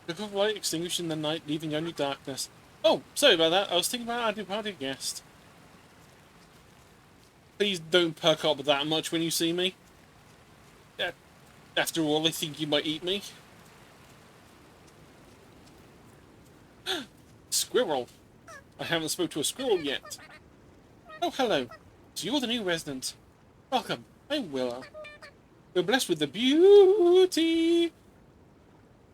Look of light extinguished in the night, leaving only darkness. Oh, sorry about that. I was thinking about adding a party guest. Please don't perk up that much when you see me. After all, I think you might eat me. Squirrel. I haven't spoke to a squirrel yet. Oh, hello. So you're the new resident. Welcome. I'm Willow. We're blessed with the beauty.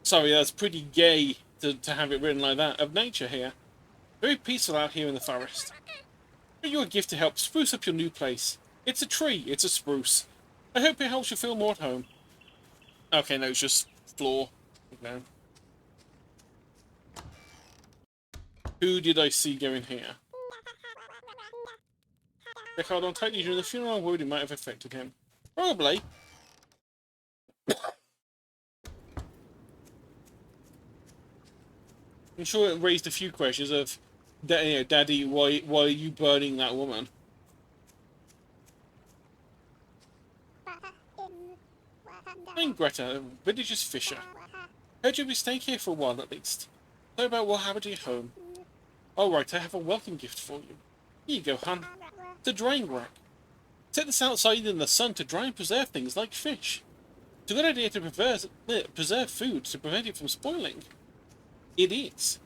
Sorry, that's pretty gay to have it written like that. Of nature here. Very peaceful out here in the forest. Bring you a gift to help spruce up your new place. It's a tree. It's a spruce. I hope it helps you feel more at home. Okay, no, it's just floor. No. Who did I see going here? They held on tightly during the funeral. I'm worried it might have affected him. Probably. I'm sure it raised a few questions of, Daddy, why are you burning that woman? I'm Greta, village's fisher. Heard you'll be staying here for a while at least. Tell about what happened to your home. Alright, I have a welcome gift for you. Here you go, hun. It's a drying rack. Set this outside in the sun to dry and preserve things like fish. It's a good idea to preserve food to prevent it from spoiling. It is.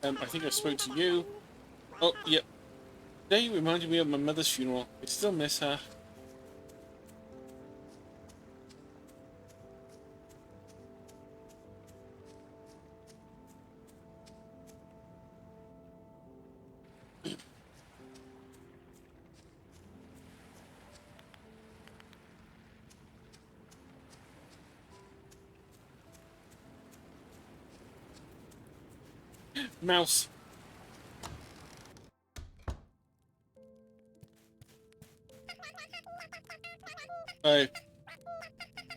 I think I spoke to you. Oh, yep. Today reminded me of my mother's funeral. I still miss her. Mouse.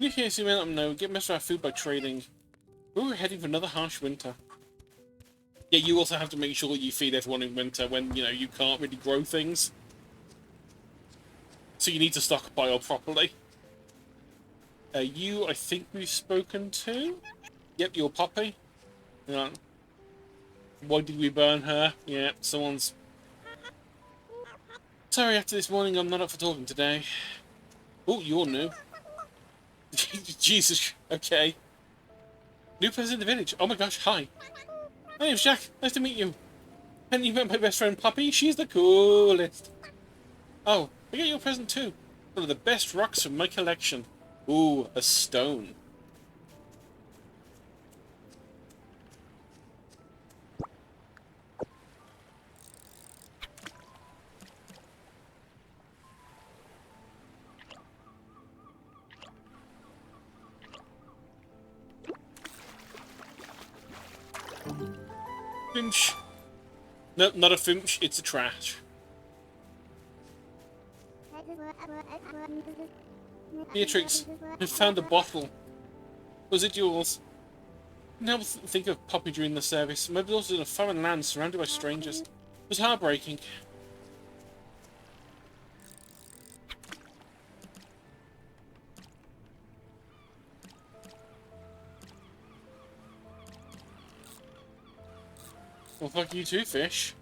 You can't see me, let them know. Get most of our food by trading. We're heading for another harsh winter. Yeah, you also have to make sure you feed everyone in winter when, you can't really grow things. So you need to stockpile properly. You, I think we've spoken to. Yep, your Poppy. Yeah. Why did we burn her? Yeah, someone's... Sorry, after this morning, I'm not up for talking today. Oh, you're new. Jesus, okay. New person in the village. Oh my gosh, hi. My name's Jack. Nice to meet you. And you met my best friend, Poppy. She's the coolest. Oh, I got you a present too. One of the best rocks from my collection. Ooh, a stone. Finch. Nope, not a finch, it's a trash. Beatrix, I found a bottle. Was it yours? I never think of Poppy during the service. My daughter's in a foreign land surrounded by strangers. It was heartbreaking. Well, fuck you too, fish.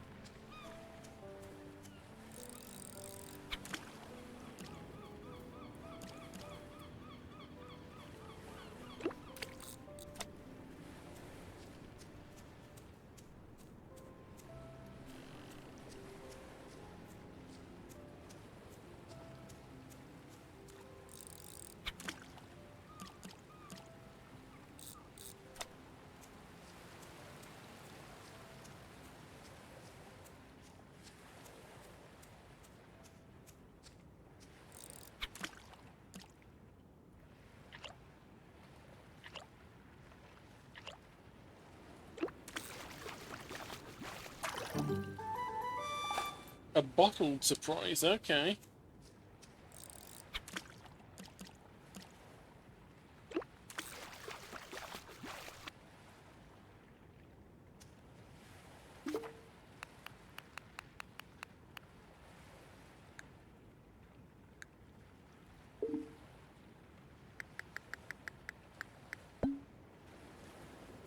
A bottled surprise, okay.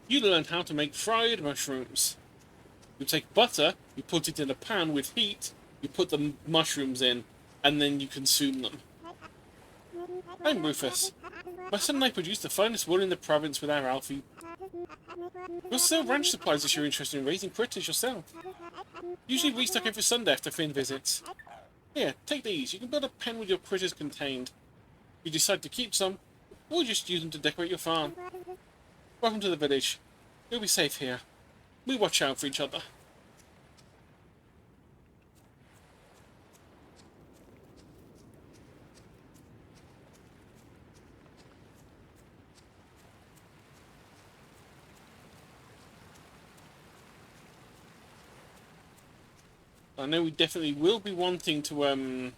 You learn how to make fried mushrooms. You take butter, you put it in a pan with heat, you put the mushrooms in, and then you consume them. I'm Rufus. My son and I produce the finest wool in the province with our Alfie. We'll sell ranch supplies if you're interested in raising critters yourself. Usually restock every Sunday after Finn visits. Here, take these. You can build a pen with your critters contained. You decide to keep some, or just use them to decorate your farm. Welcome to the village. You'll be safe here. We watch out for each other. I know we definitely will be wanting to,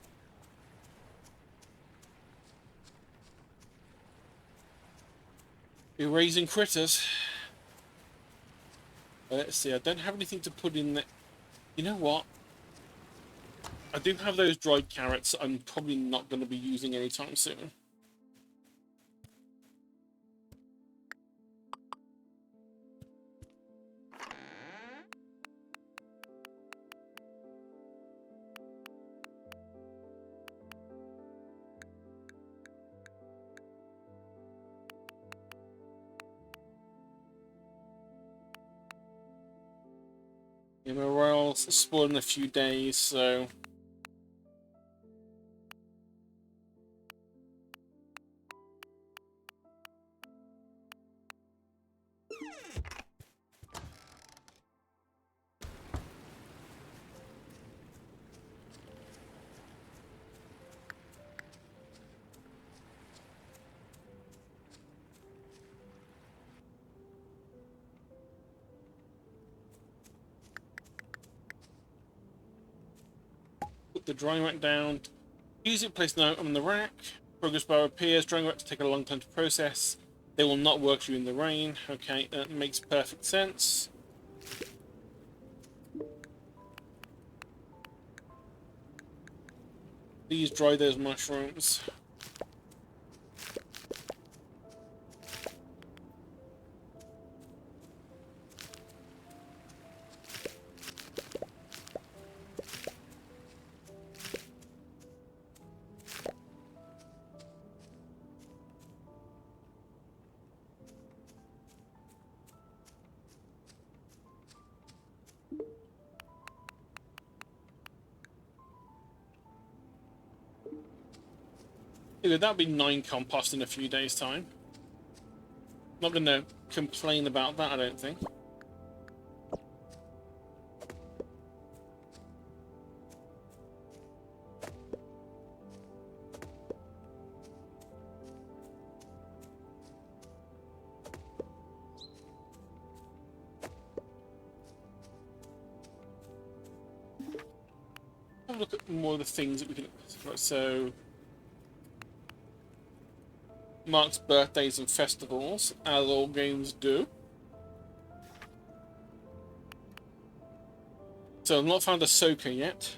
be raising critters. Let's see, I don't have anything to put in there. You know what? I do have those dried carrots I'm probably not going to be using anytime soon. Yeah, my royals spawn in a few days, so... Put the drying rack down. Use it, place note on the rack. Progress bar appears. Drying racks take a long time to process. They will not work during the rain. Okay, that makes perfect sense. Please dry those mushrooms. That'll be 9 compost in a few days' time. Not going to complain about that, I don't think. Have a look at more of the things that we can... Right, so... Marks birthdays and festivals, as all games do. So I've not found Ahsoka yet.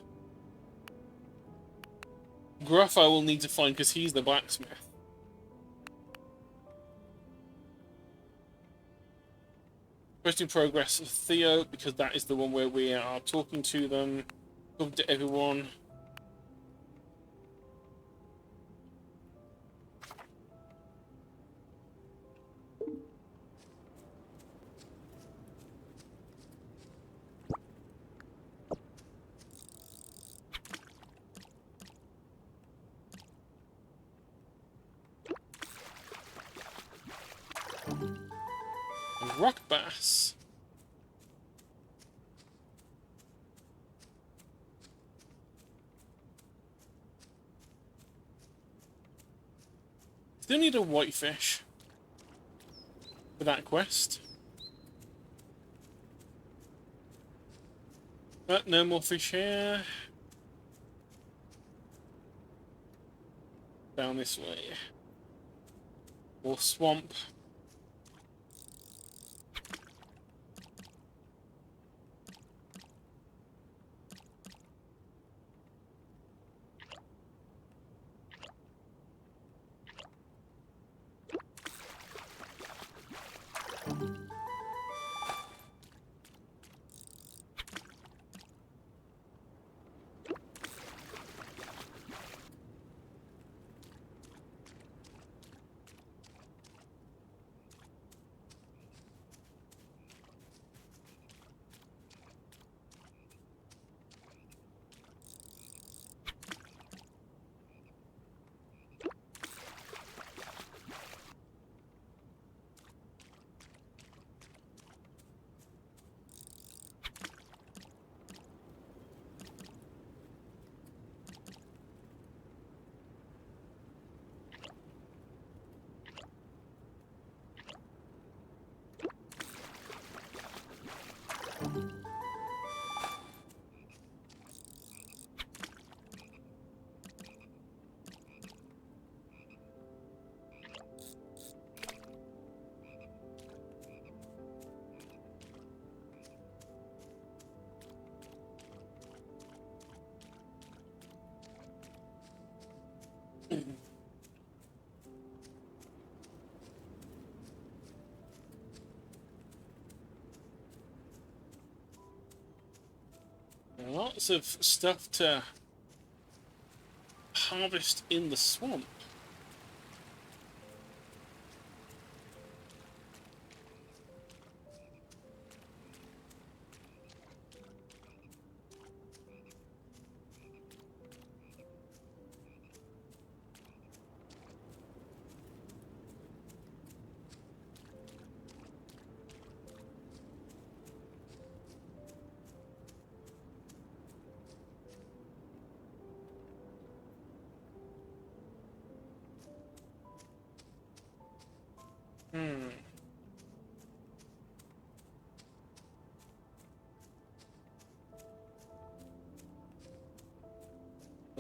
Gruff I will need to find because he's the blacksmith. Question progress of Theo, because that is the one where we are talking to them, talking to everyone. And rock bass. Still need a whitefish for that quest. But no more fish here. Down this way. Or swamp. Lots of stuff to harvest in the swamp.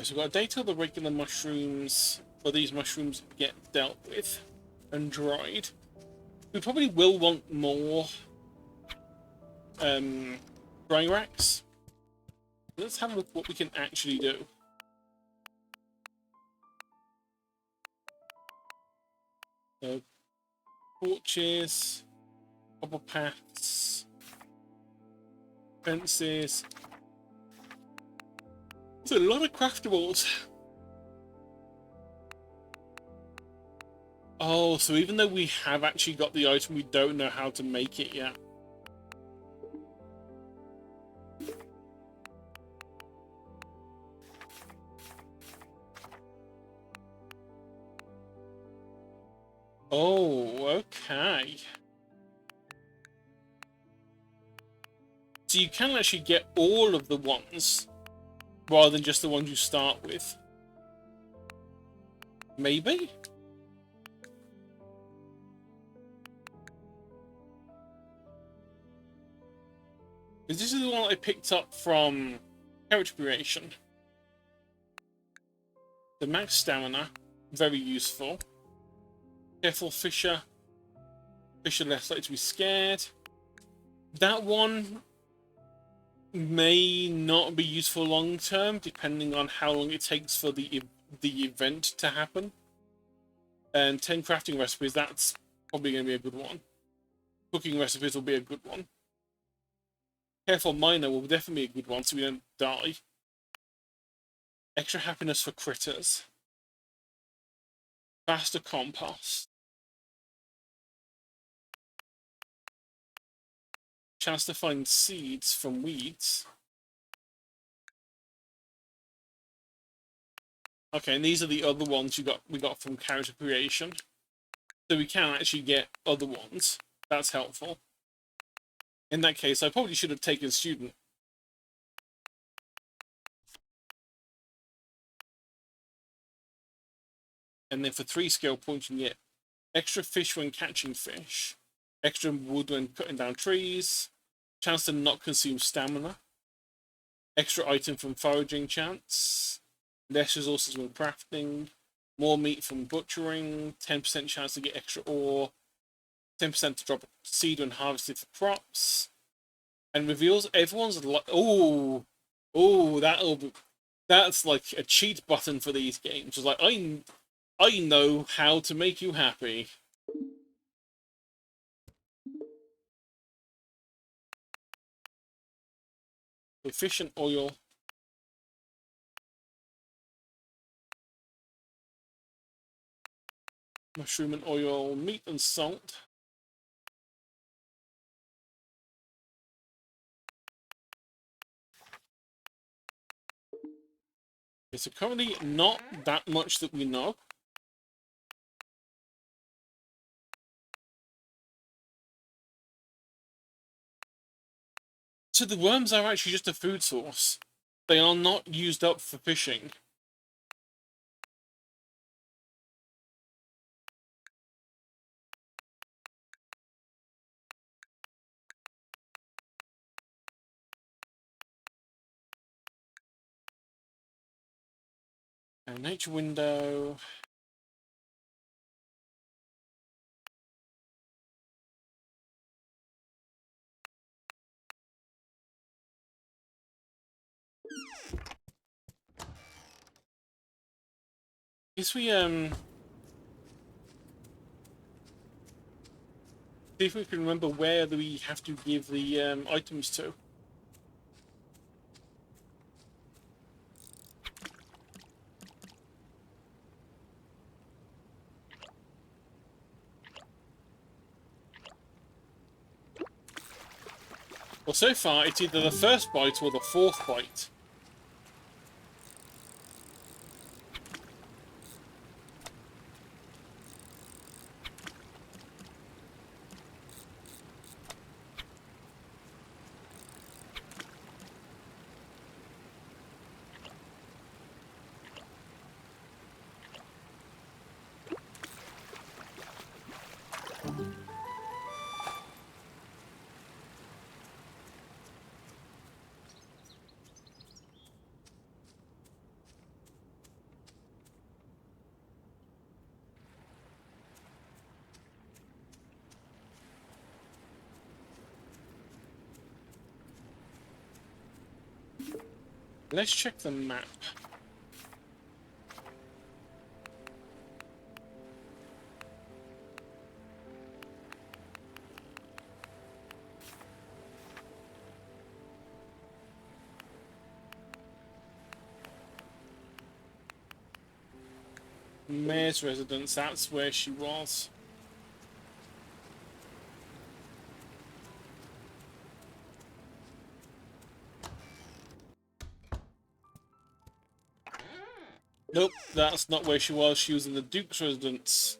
So we've got a day till the regular mushrooms, or these mushrooms, get dealt with and dried. We probably will want more drying racks. Let's have a look what we can actually do. So, torches, cobble paths, fences. There's a lot of craftables. Oh, so even though we have actually got the item, we don't know how to make it yet. Oh, okay. So you can actually get all of the ones, rather than just the ones you start with. Maybe? Because this is the one I picked up from character creation. The max stamina, very useful. Careful Fisher. Fisher less likely to be scared. That one may not be useful long term, depending on how long it takes for the event to happen. And 10 crafting recipes, that's probably going to be a good one. Cooking recipes will be a good one. Careful Miner will definitely be a good one, so we don't die. Extra happiness for critters. Faster compost. Chance to find seeds from weeds. Okay, and these are the other ones we got from character creation. So we can actually get other ones. That's helpful. In that case, I probably should have taken student. And then for 3 skill points, you can get extra fish when catching fish, extra wood when cutting down trees, chance to not consume stamina, extra item from foraging chance, less resources when crafting, more meat from butchering, 10% chance to get extra ore, 10% to drop a seed when harvested for crops, and reveals everyone's oh, that's like a cheat button for these games. It's like I know how to make you happy. Efficient oil. Mushroom and oil, meat and salt. Okay, so currently not that much that we know. So the worms are actually just a food source. They are not used up for fishing. Nature window. Guess we see if we can remember where we have to give the items to. Well, so far it's either the first bite or the fourth bite. Let's check the map. Mayor's residence, that's where she was. Nope, that's not where she was. She was in the Duke's residence.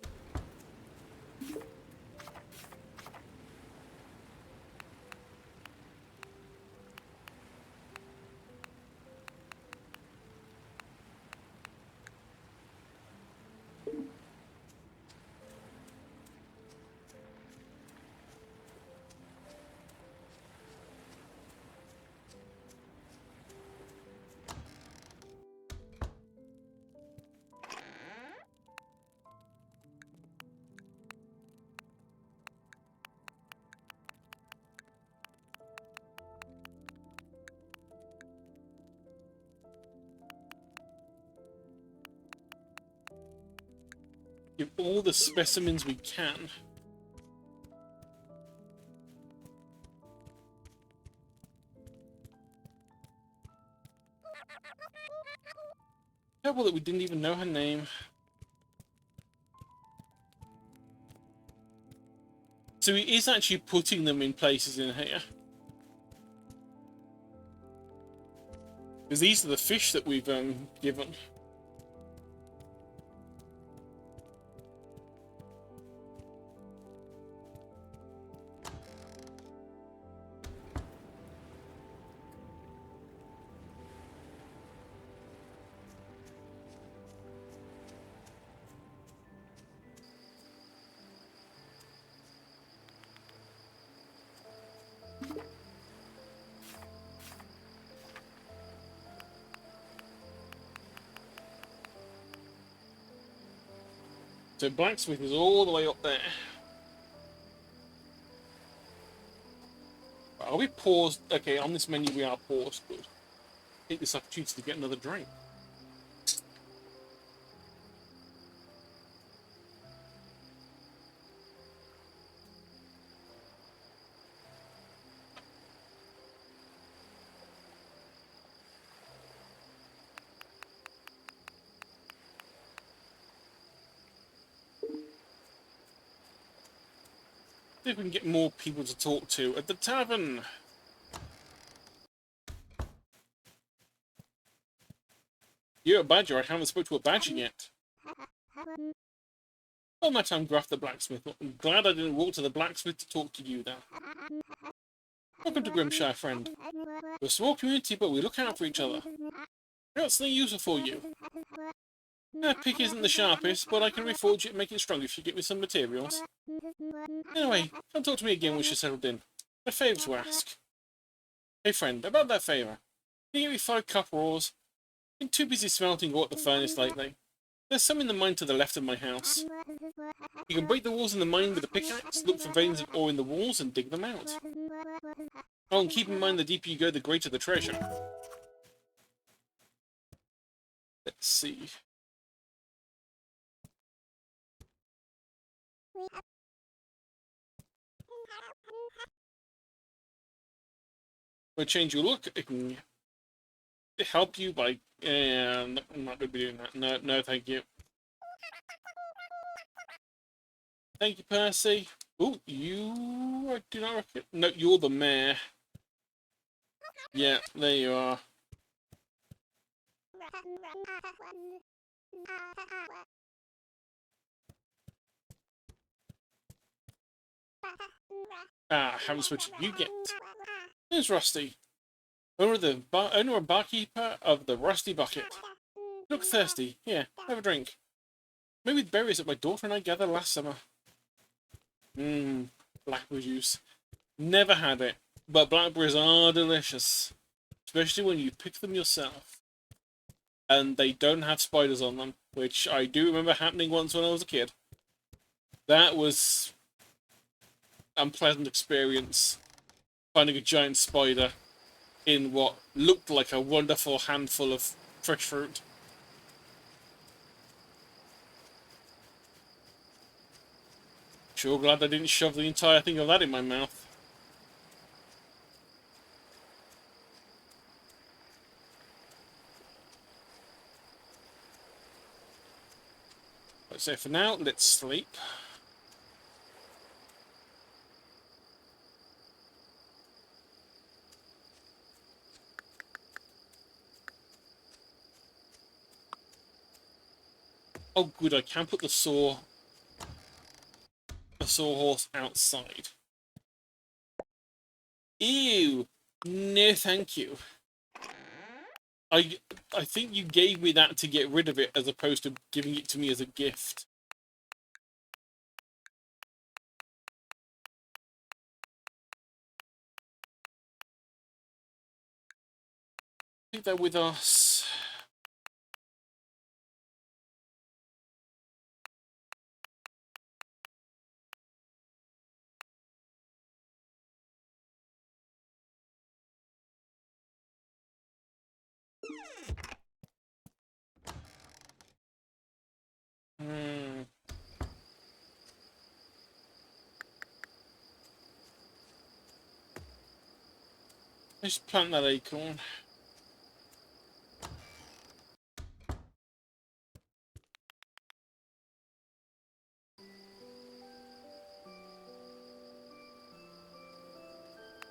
Give all the specimens we can. Terrible that we didn't even know her name. So he is actually putting them in places in here. Because these are the fish that we've given. So blacksmith is all the way up there. Are we paused? Okay, on this menu we are paused. Good. Take this opportunity to get another drink. See if we can get more people to talk to at the tavern. You're a badger. I haven't spoken to a badger yet. Well, my time, Gruff the blacksmith. I'm glad I didn't walk to the blacksmith to talk to you there. Welcome to Grimshire, friend. We're a small community, but we look out for each other. I got something useful for you. That pick isn't the sharpest, but I can reforge it and make it stronger if you get me some materials. Anyway, come talk to me again once you're settled in. A favour to ask. Hey friend, about that favour. Can you give me 5 copper ores? Been too busy smelting ore at the furnace lately. There's some in the mine to the left of my house. You can break the walls in the mine with a pickaxe, look for veins of ore in the walls, and dig them out. Oh, and keep in mind the deeper you go, the greater the treasure. Let's see. We'll change your look. It can help you by... I'm not going to be doing that. No, no, thank you. Thank you, Percy. Oh, you... I do not reckon... No, you're the mayor. Yeah, there you are. Ah, how much did you get? Here's Rusty. Owner and barkeeper of the Rusty Bucket. Look thirsty. Here, have a drink. Made with berries that my daughter and I gathered last summer. Blackberry juice. Never had it, but blackberries are delicious. Especially when you pick them yourself. And they don't have spiders on them, which I do remember happening once when I was a kid. That was an unpleasant experience, finding a giant spider in what looked like a wonderful handful of fresh fruit. Sure glad I didn't shove the entire thing of that in my mouth. So for now, let's sleep. Oh good, I can put the sawhorse outside. Ew! No thank you. I think you gave me that to get rid of it as opposed to giving it to me as a gift. Take that with us. Let's plant that acorn.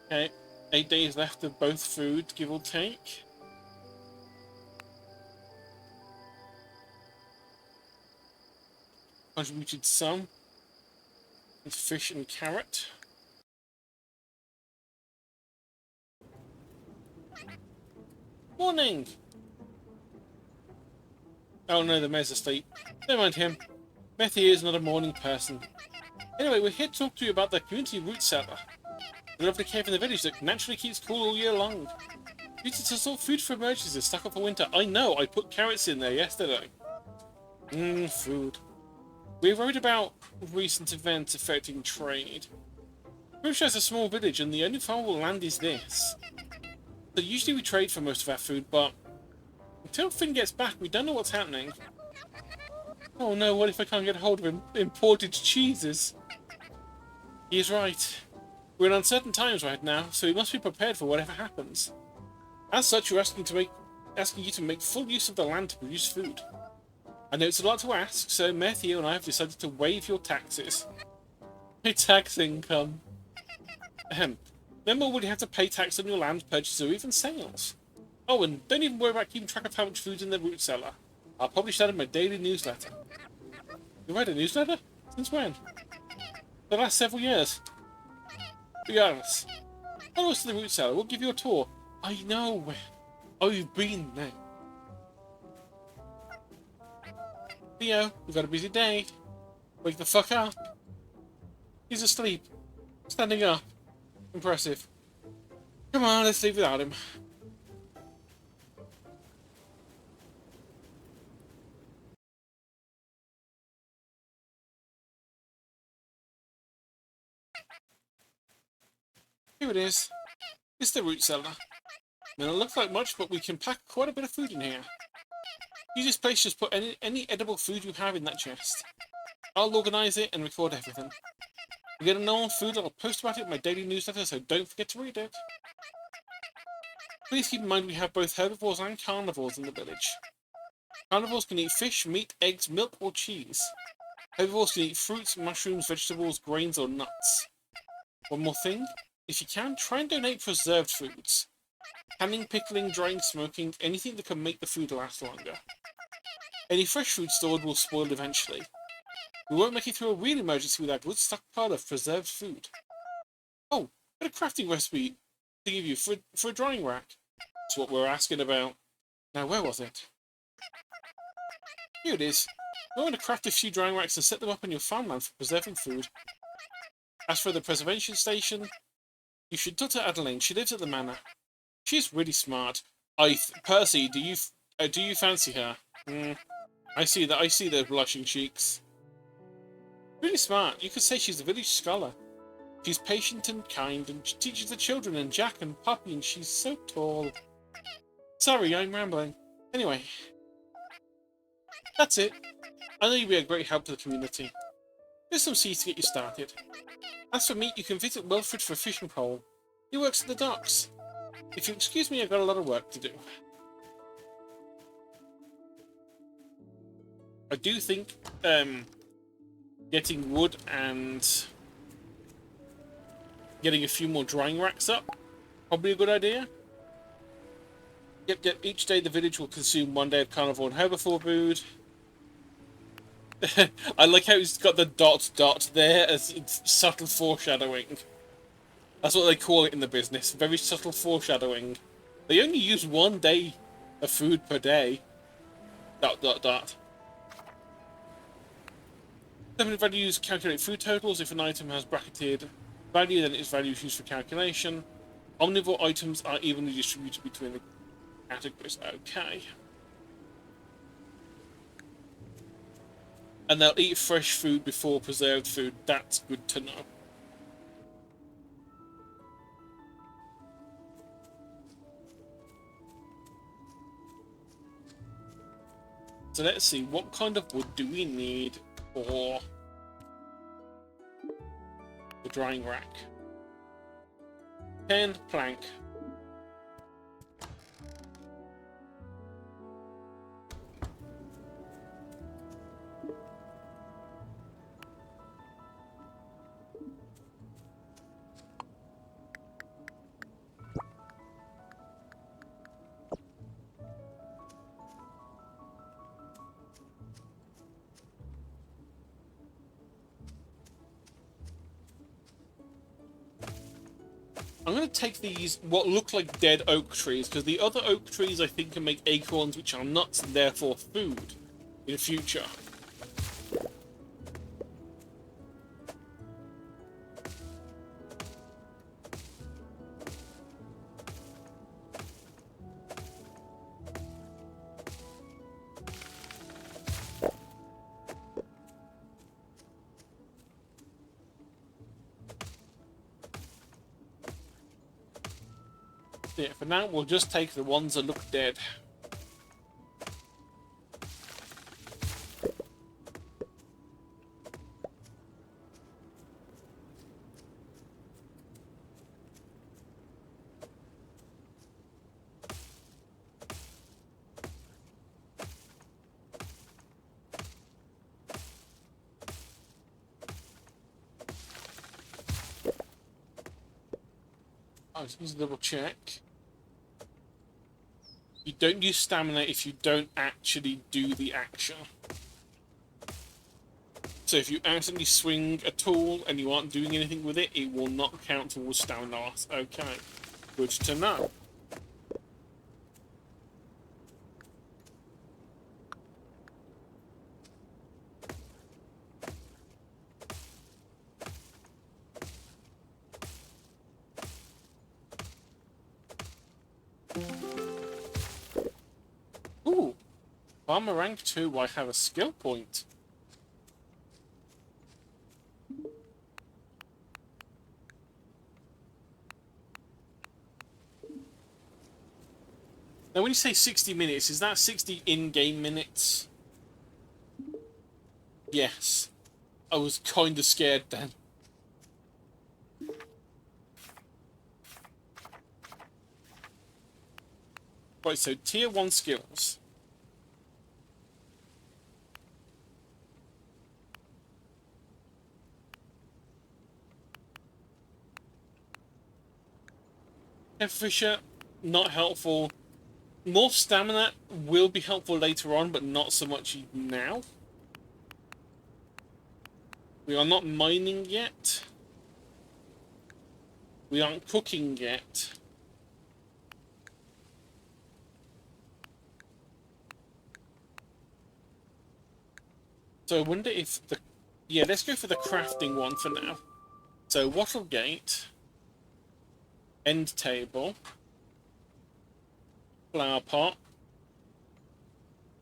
Okay, 8 days left of both food, give or take. Contributed some with fish and carrot. Morning! Oh no, the mayor's asleep. Never mind him. Methy is not a morning person. Anyway, we're here to talk to you about the community root cellar. The lovely cave in the village that naturally keeps cool all year long. Used to store food for emergencies stuck up for winter. I know, I put carrots in there yesterday. Food. We're worried about recent events affecting trade. Rush has a small village and the only farmable land is this. So usually we trade for most of our food, but until Finn gets back, we don't know what's happening. Oh no, what if I can't get hold of imported cheeses? He is right. We're in uncertain times right now, so we must be prepared for whatever happens. As such, we're asking you to make full use of the land to produce food. I know it's a lot to ask, so Matthew and I have decided to waive your taxes. Pay tax income. No more will you have to pay tax on your land purchase or even sales. Oh, and don't even worry about keeping track of how much food's in the root cellar. I'll publish that in my daily newsletter. You write a newsletter? Since when? The last several years. Regardless, follow us to the root cellar. We'll give you a tour. I know where. Oh, you've been there. Theo, we've got a busy day. Wake the fuck up. He's asleep. Standing up. Impressive. Come on, let's leave without him. Here it is. It's the root cellar. May not look like much, but we can pack quite a bit of food in here. Use this place, just put any edible food you have in that chest. I'll organise it and record everything. If you get a normal food, I'll post about it in my daily newsletter, so don't forget to read it. Please keep in mind we have both herbivores and carnivores in the village. Carnivores can eat fish, meat, eggs, milk, or cheese. Herbivores can eat fruits, mushrooms, vegetables, grains, or nuts. One more thing, if you can, try and donate preserved foods. Canning, pickling, drying, smoking, anything that can make the food last longer. Any fresh food stored will spoil eventually. We won't make it through a real emergency without a good stockpile of preserved food. Oh, got a crafting recipe to give you for a drying rack. That's what we're asking about. Now, where was it? Here it is. We're going to craft a few drying racks and set them up on your farmland for preserving food. As for the preservation station, you should talk to Adeline. She lives at the manor. She's really smart. Percy, do you fancy her? I see the blushing cheeks. Really smart. You could say she's a village scholar. She's patient and kind, and she teaches the children and Jack and Puppy, and she's so tall. Sorry, I'm rambling. Anyway, that's it. I know you'll be a great help to the community. Here's some seeds to get you started. As for meat, you can visit Wilfred for a fishing pole. He works at the docks. If you excuse me, I've got a lot of work to do. I do think getting wood and getting a few more drying racks up, probably a good idea. Yep, each day the village will consume 1 day of carnivore and herbivore food. I like how he's got the dot there as it's subtle foreshadowing. That's what they call it in the business, very subtle foreshadowing. They only use 1 day of food per day. ... Definite values calculate food totals. If an item has bracketed value, then its value is used for calculation. Omnivore items are evenly distributed between the categories. Okay. And they'll eat fresh food before preserved food. That's good to know. So let's see, what kind of wood do we need for the drying rack? 10 plank. I'm going to take these, what look like dead oak trees, because the other oak trees I think can make acorns, which are nuts and therefore food in the future. Yeah, for now, we'll just take the ones that look dead. I just need to double check. You don't use stamina if you don't actually do the action. So if you accidentally swing a tool and you aren't doing anything with it, it will not count towards stamina loss. Okay, good to know. Ooh, Farmer rank 2, I have a skill point. Now when you say 60 minutes, is that 60 in-game minutes? Yes. I was kinda scared then. Right, so tier 1 skills. Fisher, not helpful. More stamina will be helpful later on, but not so much now. We are not mining yet. We aren't cooking yet. So I wonder if the... Yeah, let's go for the crafting one for now. So, wattle gate. End table. Flower pot.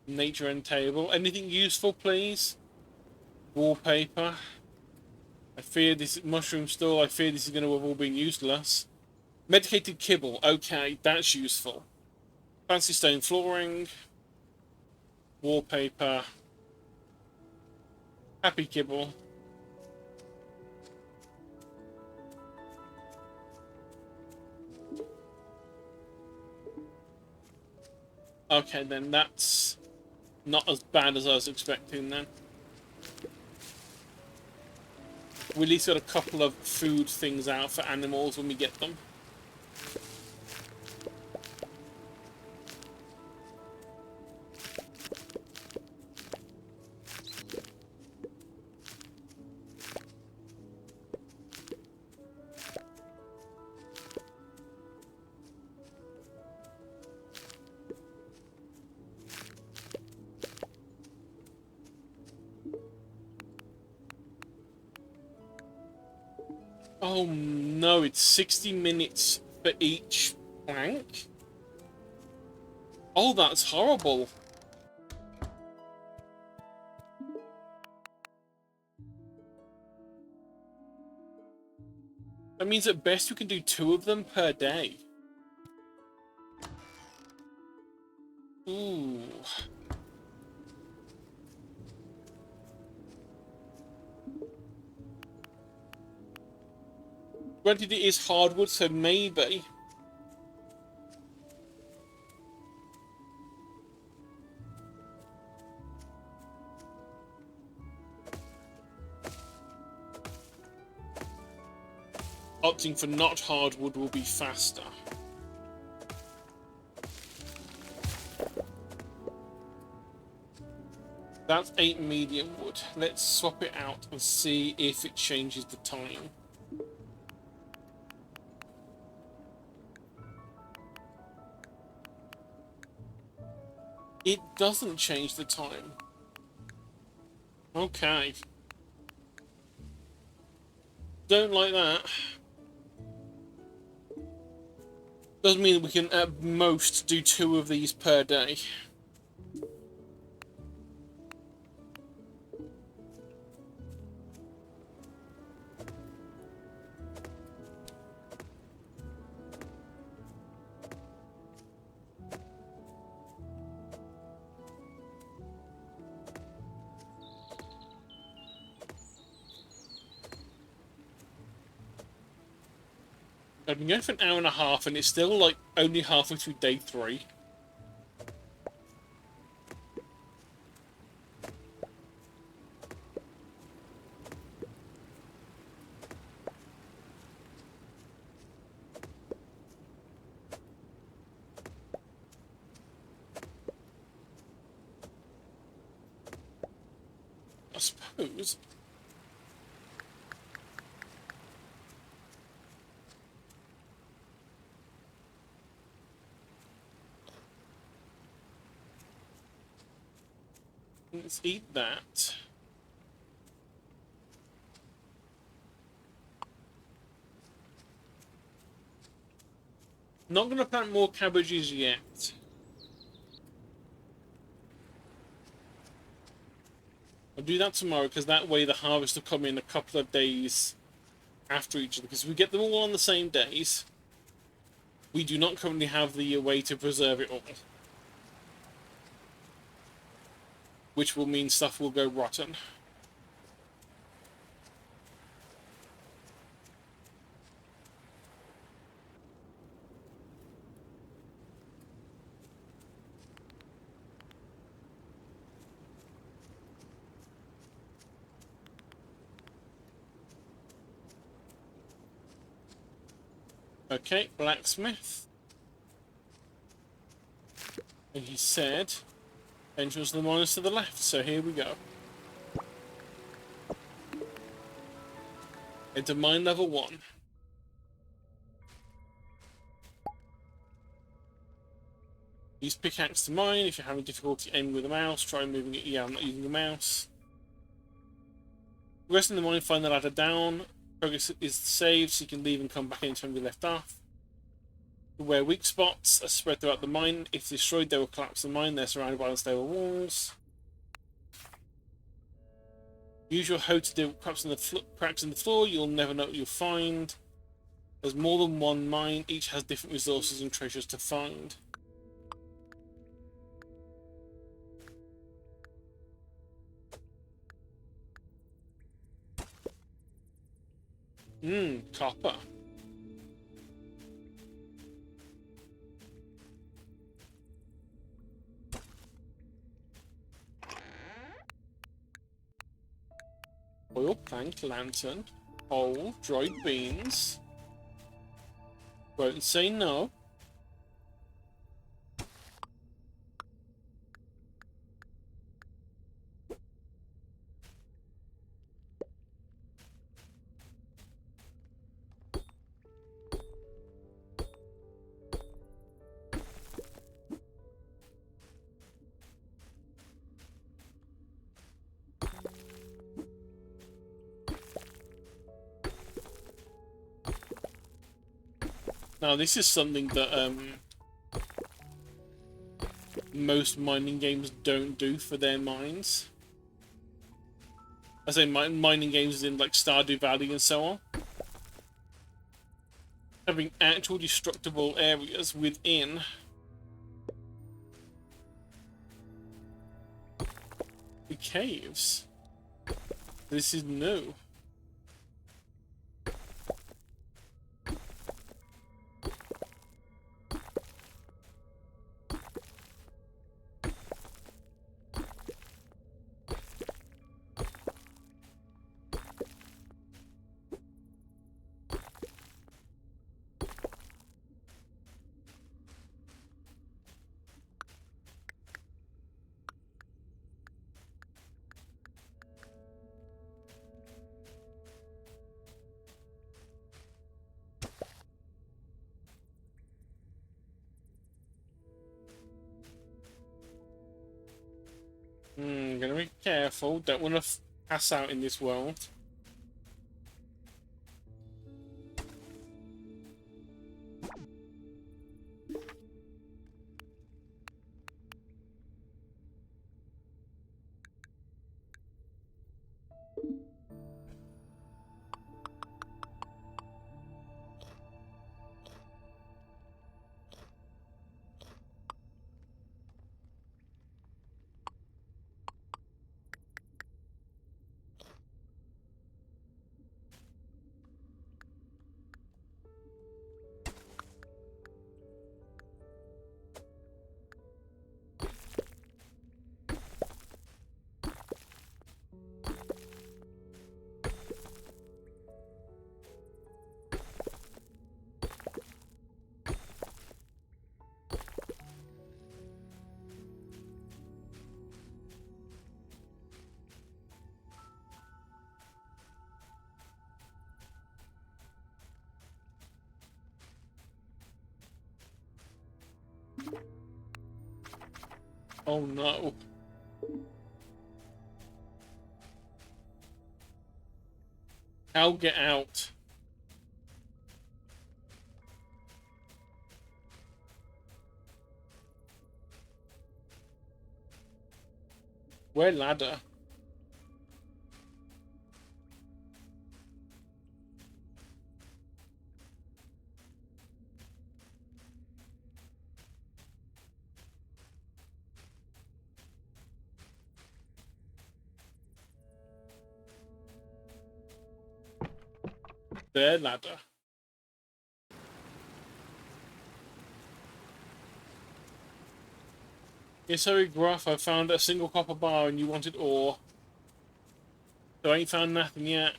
Nature end table. Anything useful, please? Wallpaper. I fear this mushroom store. I fear this is going to have all been useless. Medicated kibble. Okay, that's useful. Fancy stone flooring. Wallpaper. Happy kibble. Okay, then that's not as bad as I was expecting then. We at least got a couple of food things out for animals when we get them. Oh no, it's 60 minutes for each plank? Oh, that's horrible. That means at best we can do 2 of them per day. Ooh. Granted, it is hardwood, so maybe. Opting for not hardwood will be faster. That's 8 medium wood. Let's swap it out and see if it changes the time. It doesn't change the time. Okay. Don't like that. Does mean we can at most do 2 of these per day. I've been going for an hour and a half and it's still like only halfway through day 3. I suppose. Let's eat that. Not going to plant more cabbages yet. I'll do that tomorrow because that way the harvest will come in a couple of days after each other. Because if we get them all on the same days, we do not currently have the way to preserve it all. Which will mean stuff will go rotten. Okay, blacksmith. And he said, entrance to the mine is to the left, so here we go. Into mine level 1. Use pickaxe to mine. If you're having difficulty aiming with a mouse, try moving it. Yeah, I'm not using a mouse. Rest in the mine, find the ladder down. Progress is saved, so you can leave and come back anytime you left off. Where weak spots are spread throughout the mine. If destroyed, they will collapse the mine. They're surrounded by unstable walls. Use your hoe to deal with cracks in the floor. You'll never know what you'll find. There's more than one mine. Each has different resources and treasures to find. Copper. Oil plank, lantern, coal, dried beans. Won't say no. Now this is something that most mining games don't do for their mines. I say mining games in like Stardew Valley and so on. Having actual destructible areas within the caves. This is new. Gonna be careful. Don't want to pass out in this world. Oh no. I'll get out. Where ladder? There, ladder. Yes, sorry, Gruff, I found a single copper bar and you wanted ore. So I ain't found nothing yet.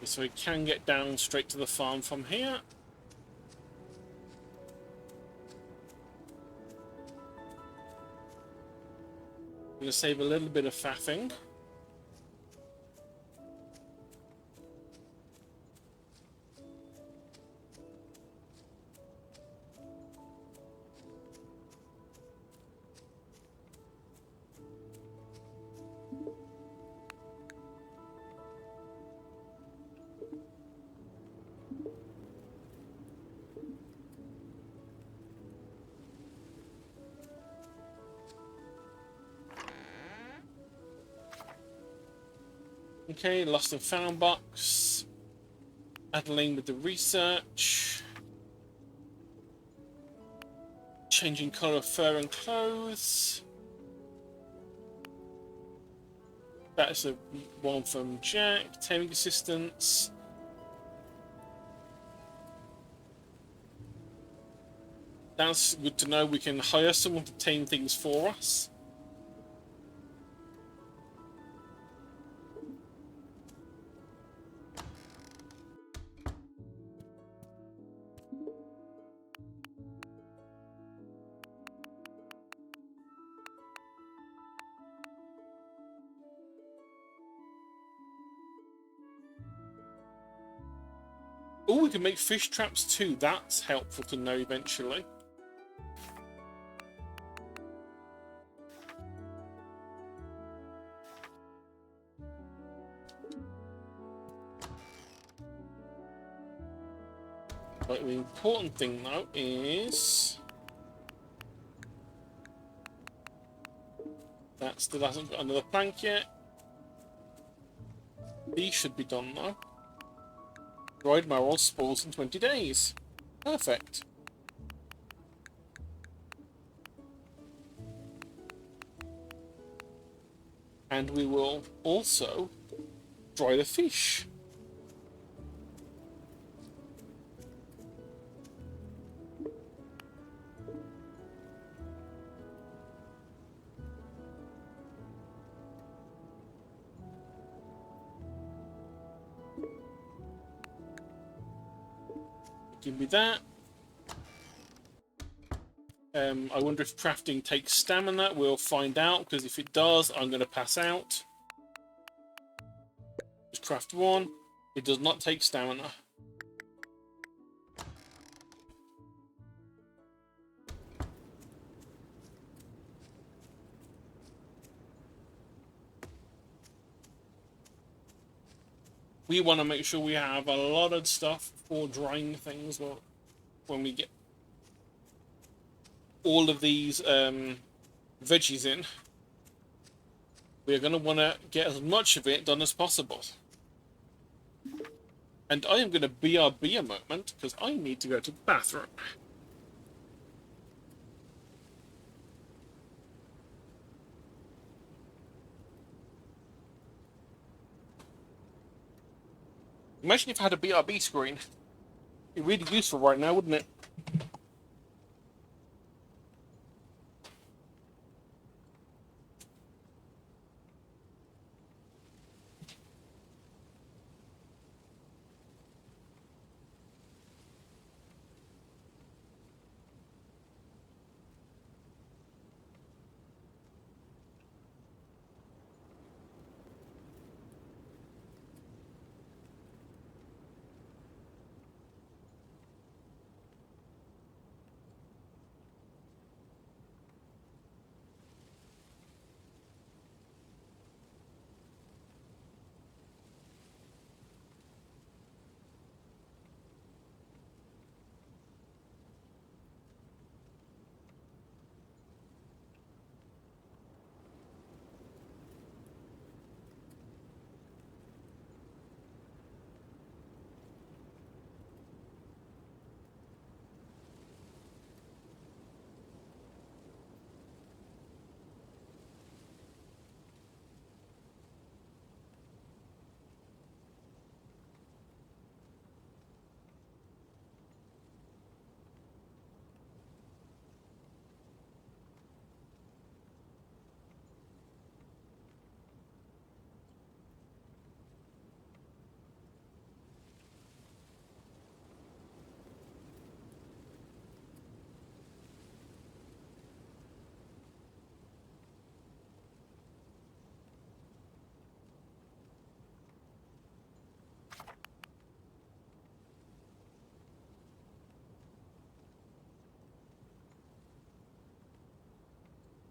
So we can get down straight to the farm from here. I'm going to save a little bit of faffing. Okay, lost and found box. Adeline with the research. Changing colour of fur and clothes. That's a one from Jack. Taming assistance. That's good to know. We can hire someone to tame things for us. Oh, we can make fish traps too. That's helpful to know eventually. But the important thing though is that still hasn't got another plank yet. These should be done though. Dried marrow spawns in 20 days. Perfect. And we will also dry the fish. Give me that. I wonder if crafting takes stamina. We'll find out, because if it does, I'm going to pass out. Just craft one. It does not take stamina. We want to make sure we have a lot of stuff for drying things when we get all of these veggies in. We're going to want to get as much of it done as possible. And I am going to BRB a moment, because I need to go to the bathroom. Imagine if I had a BRB screen. It'd be really useful right now, wouldn't it?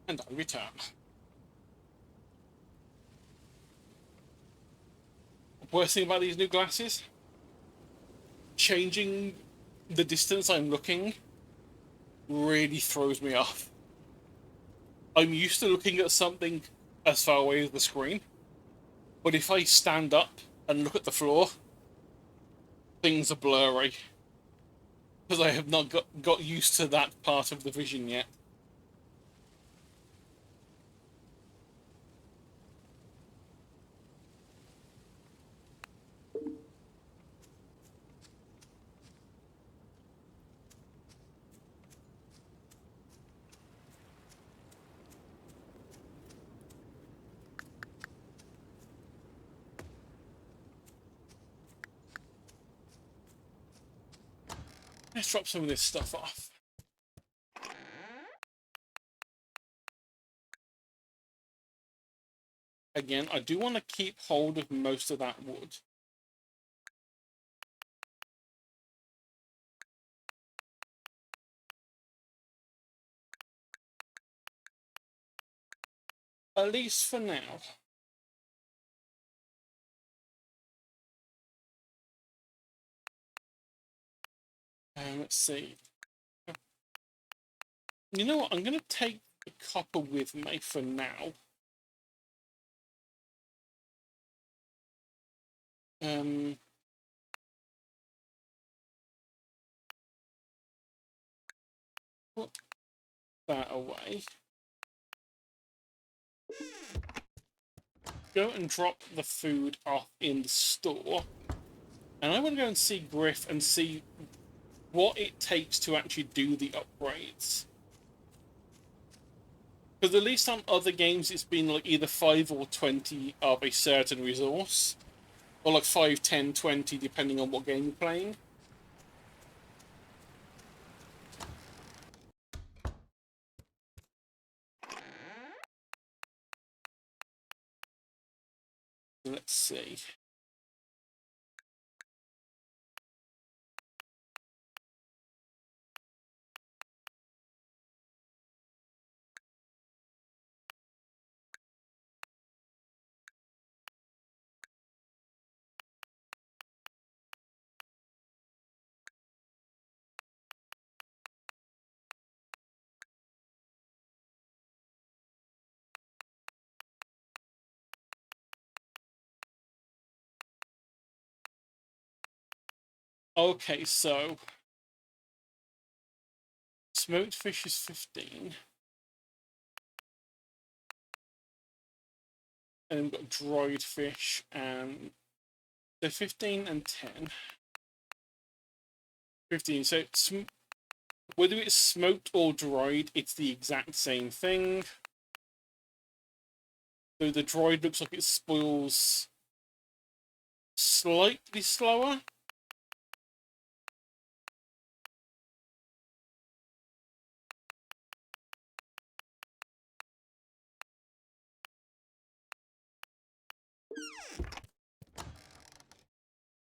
And I return. Worst thing about these new glasses? Changing the distance I'm looking really throws me off. I'm used to looking at something as far away as the screen, but if I stand up and look at the floor, things are blurry. Because I have not got used to that part of the vision yet. Let's drop some of this stuff off. Again, I do want to keep hold of most of that wood. At least for now. Let's see. You know what? I'm going to take the copper with me for now. Put that away. Go and drop the food off in the store. And I want to go and see Griff and see what it takes to actually do the upgrades. Because at least on other games it's been like either 5 or 20 of a certain resource. Or like 5, 10, 20 depending on what game you're playing. Let's see. Okay, so smoked fish is 15. And we've got dried fish, and so 15 and 10. 15. So whether it's smoked or dried, it's the exact same thing. So the dried looks like it spoils slightly slower.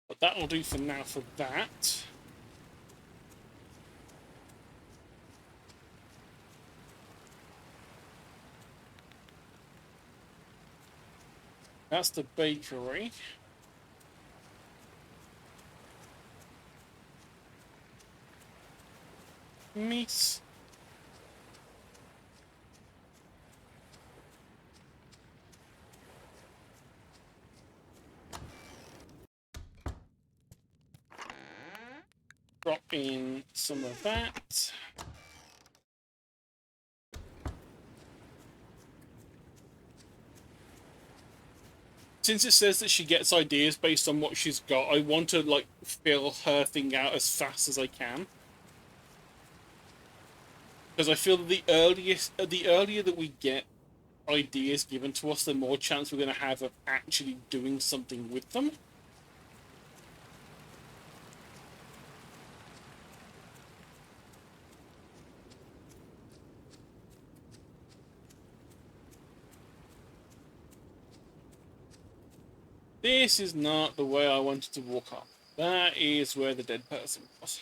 But that will do for now for that. That's the bakery. Meat. Drop in some of that. Since it says that she gets ideas based on what she's got, I want to like fill her thing out as fast as I can. Because I feel that the earlier that we get ideas given to us, the more chance we're going to have of actually doing something with them. This is not the way I wanted to walk up. That is where the dead person was.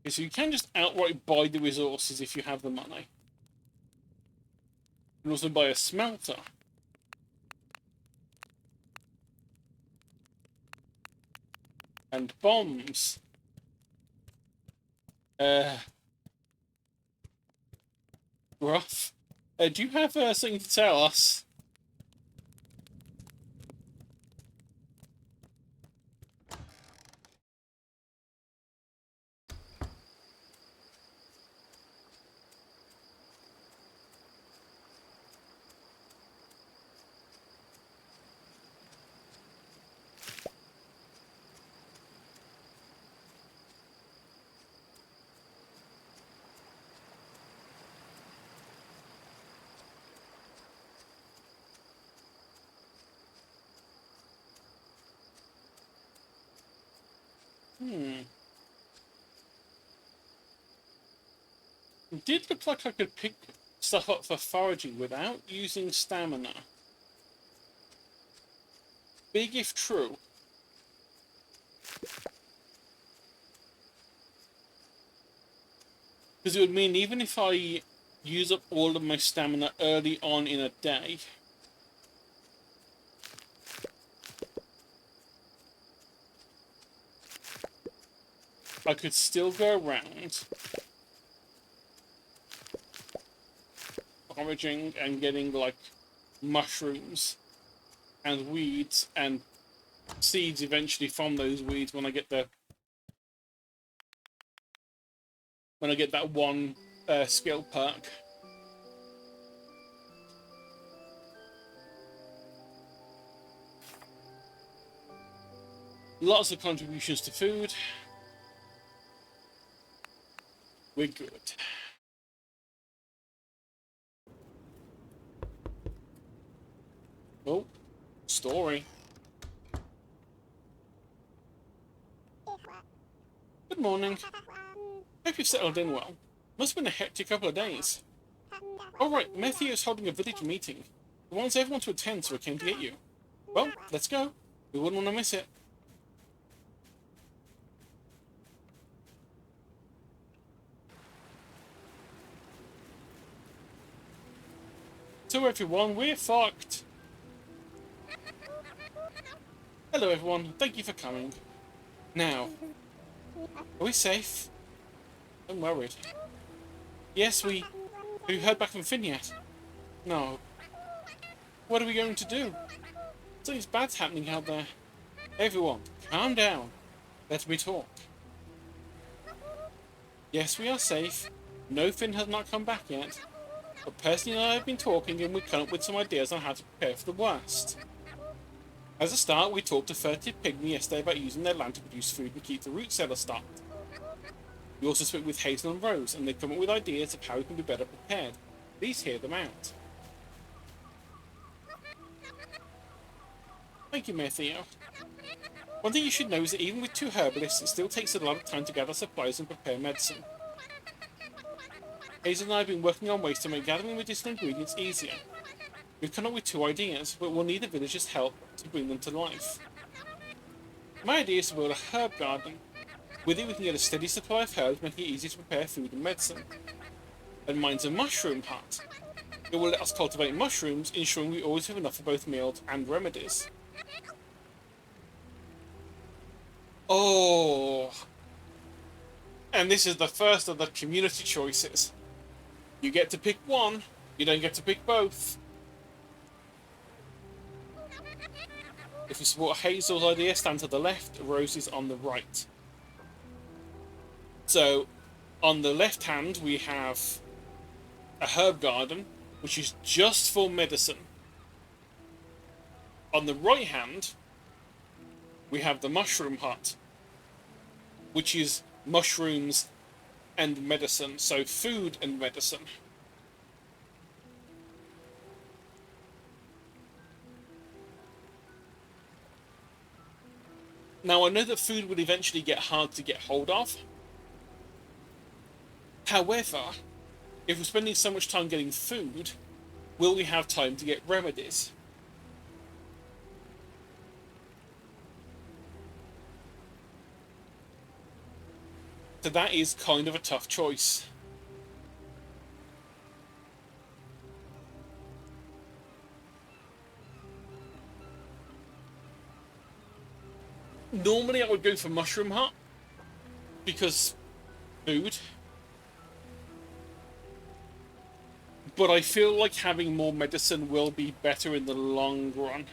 Okay, so you can just outright buy the resources if you have the money. You can also buy a smelter. And bombs. Rough. Do you have something to tell us? It did look like I could pick stuff up for foraging without using stamina. Big if true. Because it would mean even if I use up all of my stamina early on in a day, I could still go around foraging and getting like mushrooms and weeds and seeds eventually from those weeds when I get that one skill perk. Lots of contributions to food. We're good. Oh, story. Good morning. Hope you've settled in well. Must have been a hectic couple of days. Alright, Matthew is holding a village meeting. He wants everyone to attend, so I came to get you. Well, let's go. We wouldn't want to miss it. So everyone, we're fucked. Hello everyone, thank you for coming. Now, are we safe? I'm worried. Yes, we heard back from Finn yet? No. What are we going to do? Something's bad's happening out there. Everyone, calm down. Let me talk. Yes, we are safe. No, Finn has not come back yet. But Percy and I have been talking and we've come up with some ideas on how to prepare for the worst. As a start, we talked to Furtive Pygmy yesterday about using their land to produce food and keep the root cellar stocked. We also spoke with Hazel and Rose, and they've come up with ideas of how we can be better prepared. Please hear them out. Thank you, Mayor Theo. One thing you should know is that even with 2 herbalists, it still takes a lot of time to gather supplies and prepare medicine. Hazel and I have been working on ways to make gathering medicinal ingredients easier. We've come up with 2 ideas, but we'll need the villagers' help to bring them to life. My idea is to build a herb garden. With it we can get a steady supply of herbs, making it easy to prepare food and medicine. And mine's a mushroom hut. It will let us cultivate mushrooms, ensuring we always have enough for both meals and remedies. Oh! And this is the first of the community choices. You get to pick one, you don't get to pick both. If you support Hazel's idea, stand to the left, Rosie's on the right. So, on the left hand, we have a herb garden, which is just for medicine. On the right hand, we have the mushroom hut, which is mushrooms and medicine, so food and medicine. Now, I know that food will eventually get hard to get hold of. However, if we're spending so much time getting food, will we have time to get remedies? So that is kind of a tough choice. Normally I would go for Mushroom Hut, because food. But I feel like having more medicine will be better in the long run.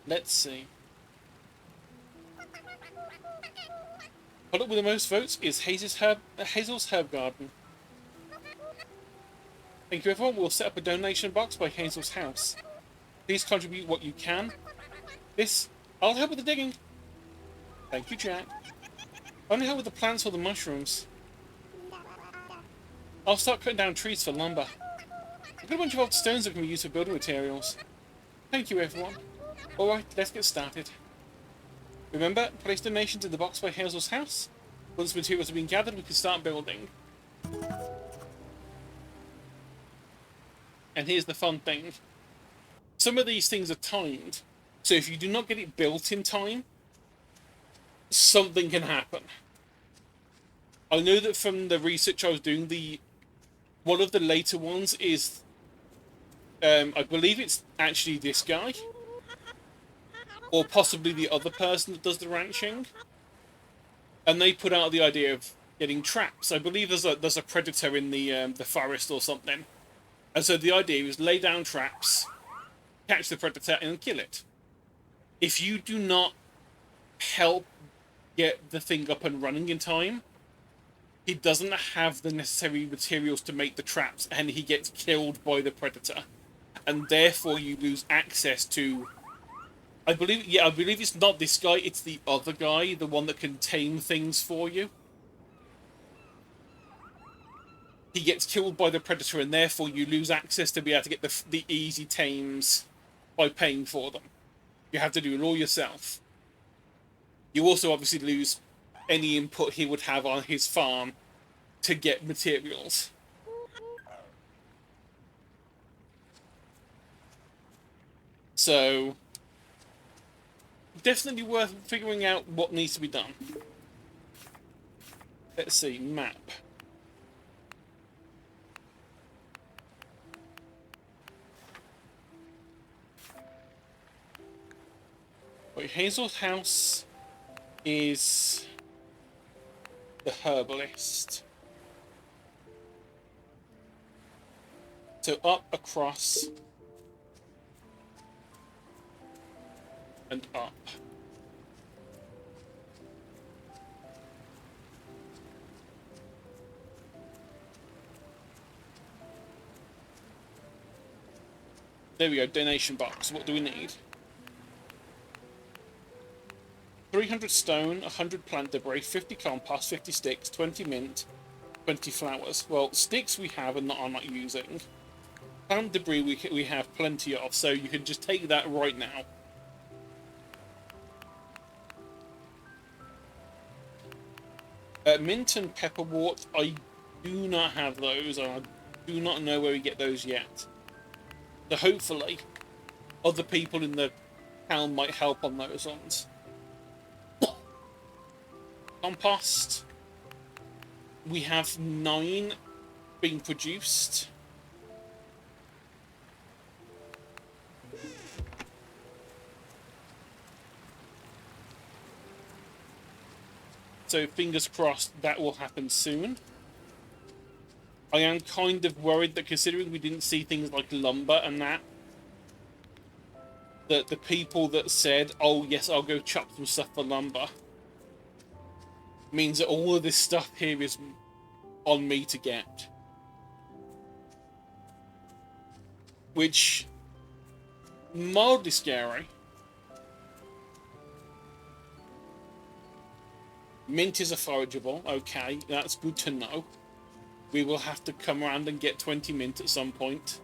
Let's see. Product with the most votes is Hazel's Herb Garden. Thank you everyone, we'll set up a donation box by Hazel's house. Please contribute what you can. I'll help with the digging. Thank you, Jack. Only help with the plants or the mushrooms. I'll start cutting down trees for lumber. I've got a bunch of old stones that can be used for building materials. Thank you, everyone. Alright, let's get started. Remember, place donations in the box by Hazel's house. Once materials have been gathered, we can start building. And here's the fun thing. Some of these things are timed. So if you do not get it built in time, something can happen. I know that from the research I was doing, one of the later ones is, I believe it's actually this guy, or possibly the other person that does the ranching, and they put out the idea of getting traps. I believe there's a predator in the forest or something, and so the idea was lay down traps, catch the predator, and kill it. If you do not help get the thing up and running in time, he doesn't have the necessary materials to make the traps, and he gets killed by the predator, and therefore you lose access to. I believe it's not this guy; it's the other guy, the one that can tame things for you. He gets killed by the predator, and therefore you lose access to be able to get the easy tames by paying for them. You have to do it all yourself. You also obviously lose any input he would have on his farm to get materials. So, definitely worth figuring out what needs to be done. Let's see, map. Wait, Hazel's house is the herbalist. So up, across, and up. There we go, donation box. What do we need? 300 stone, 100 plant debris, 50 compost, 50 sticks, 20 mint, 20 flowers. Well, sticks we have and I'm not using. Plant debris we have plenty of, so you can just take that right now. Mint and pepperwort, I do not have those, and I do not know where we get those yet. So hopefully, other people in the town might help on those ones. Compost, we have 9 being produced. So fingers crossed that will happen soon. I am kind of worried that, considering we didn't see things like lumber and that the people that said, oh yes, I'll go chop some stuff for lumber, means that all of this stuff here is on me to get. Which, mildly scary. Mint is a forageable, okay, that's good to know. We will have to come around and get 20 mint at some point.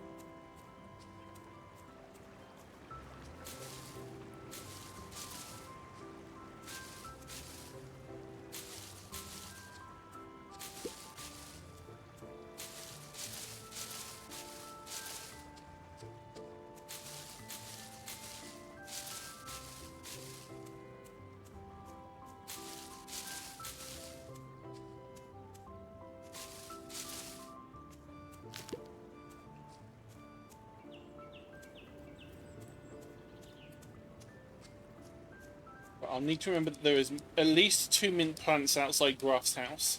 I'll need to remember that there is at least 2 mint plants outside Graf's house.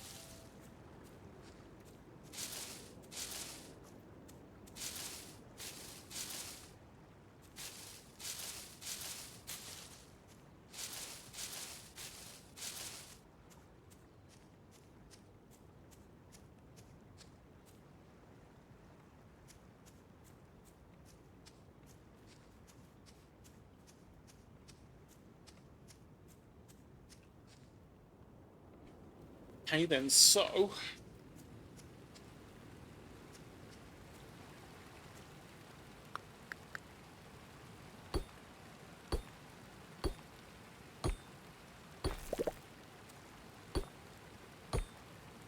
Okay then, so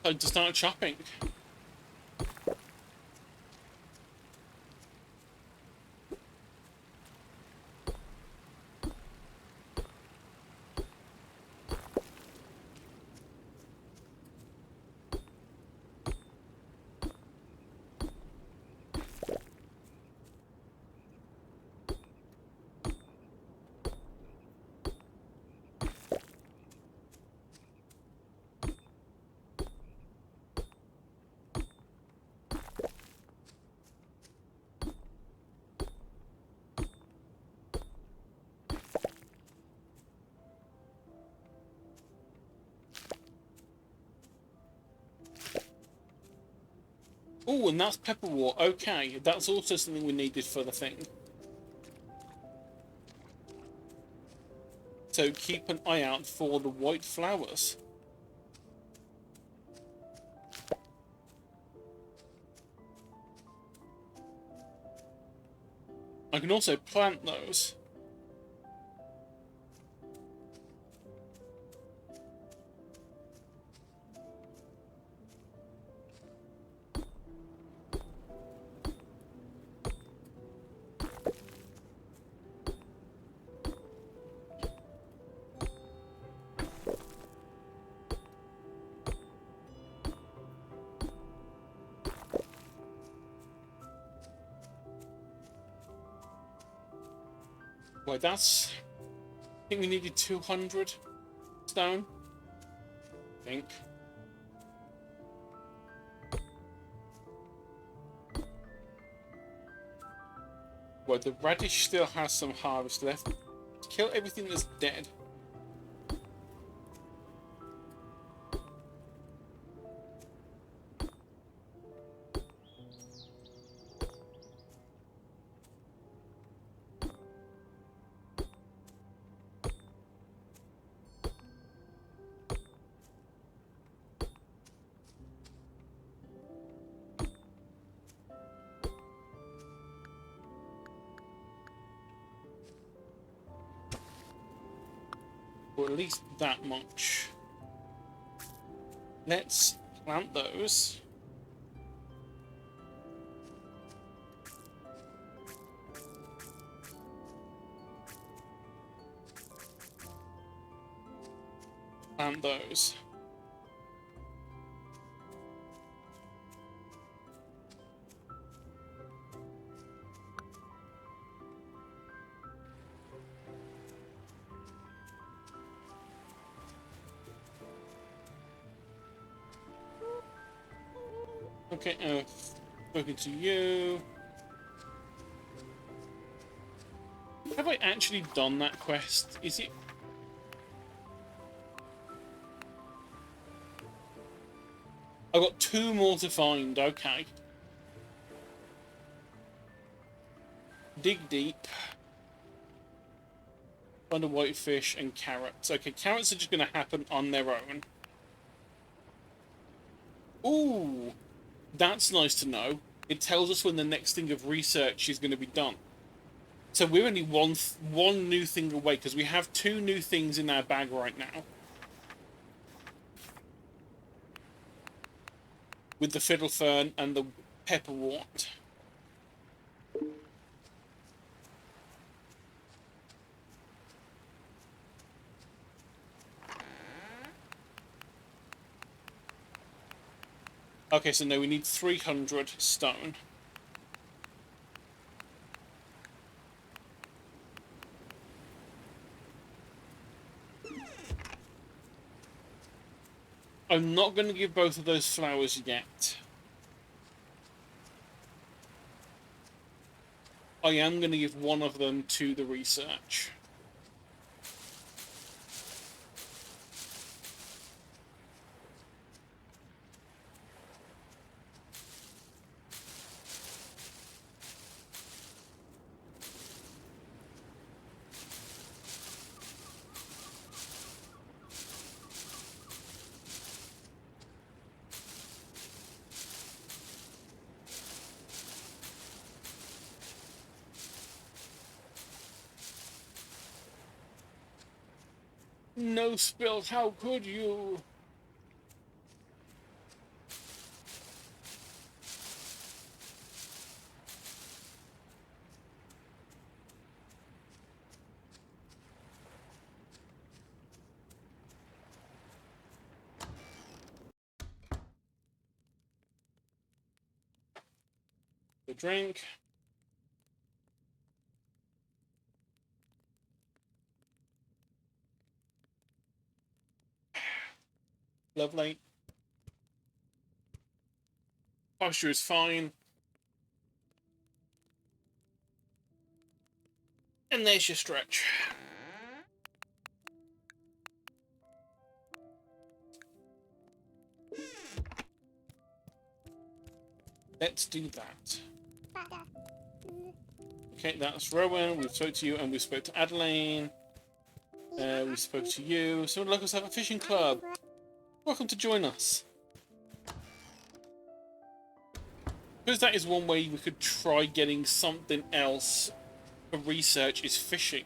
time to start chopping. Oh, and that's pepperwort. Okay, that's also something we needed for the thing. So keep an eye out for the white flowers. I can also plant those. Wait, that's... I think we needed 200 stone. I think. Well, the radish still has some harvest left. Kill everything that's dead. Or at least that much. Let's plant those. Plant those. Okay, spoken to you. Have I actually done that quest? Is it... I've got 2 more to find, okay. Dig deep. Find a whitefish and carrots. Okay, carrots are just going to happen on their own. Ooh, that's nice to know. It tells us when the next thing of research is going to be done. So we're only one new thing away, because we have 2 new things in our bag right now. With the fiddle fern and the pepperwort. Okay, so now we need 300 stone. I'm not going to give both of those flowers yet. I am going to give one of them to the research. No spill, how could you? The drink. Lovely. Posture is fine. And there's your stretch. Let's do that. Okay, that's Rowan. We spoke to you, and we spoke to Adeline. We spoke to you. So locals have a fishing club. Welcome to join us. Because that is one way we could try getting something else for research is fishing.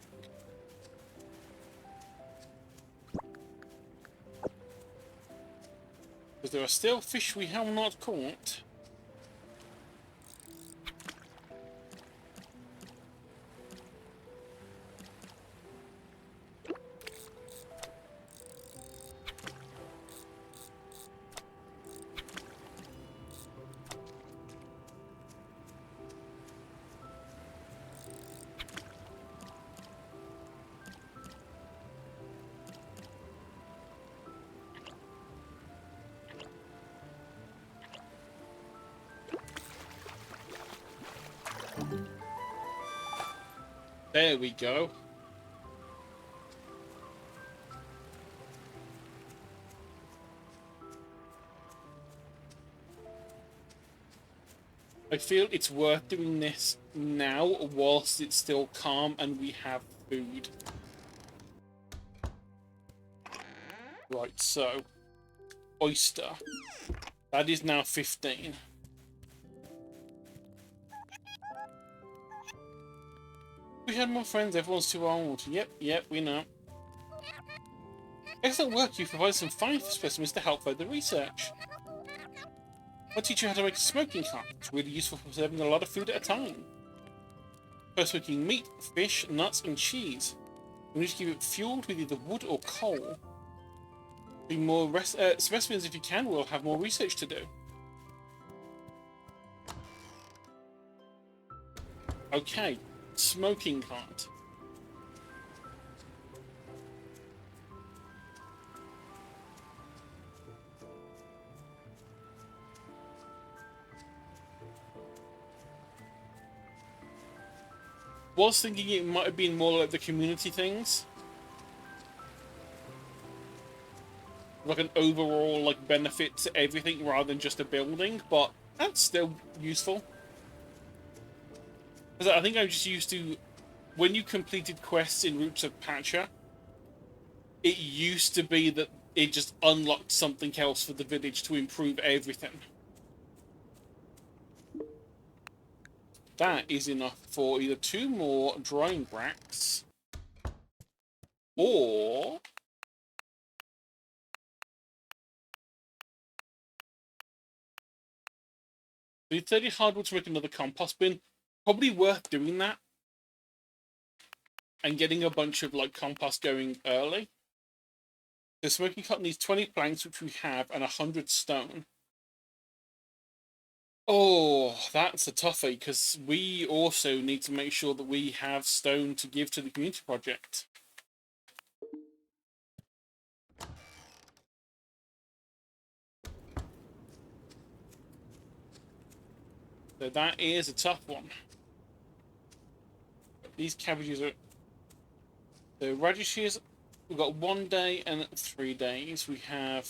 Because there are still fish we have not caught. There we go. I feel it's worth doing this now whilst it's still calm and we have food. Right, so oyster. That is now 15. We had more friends, everyone's too old. Yep, we know. Excellent work, you've provided some fine specimens to help further research. I'll teach you how to make a smoking cart. It's really useful for serving a lot of food at a time. First, smoking meat, fish, nuts, and cheese. You need to keep it fueled with either wood or coal. Bring more specimens if you can, we'll have more research to do. Okay, smoking cart. Was thinking it might have been more like the community things. Like an overall like benefit to everything rather than just a building, but that's still useful. Because I think I'm just used to when you completed quests in Roots of Pacha, it used to be that it just unlocked something else for the village to improve everything. That is enough for either 2 more drying racks or we need 30 hardwood to make another compost bin. Probably worth doing that and getting a bunch of like compost going early. The smoking cart needs 20 planks, which we have, and 100 stone. Oh, that's a toughie, because we also need to make sure that we have stone to give to the community project. So that is a tough one. These cabbages are... The radishes, we've got 1 day and 3 days. We have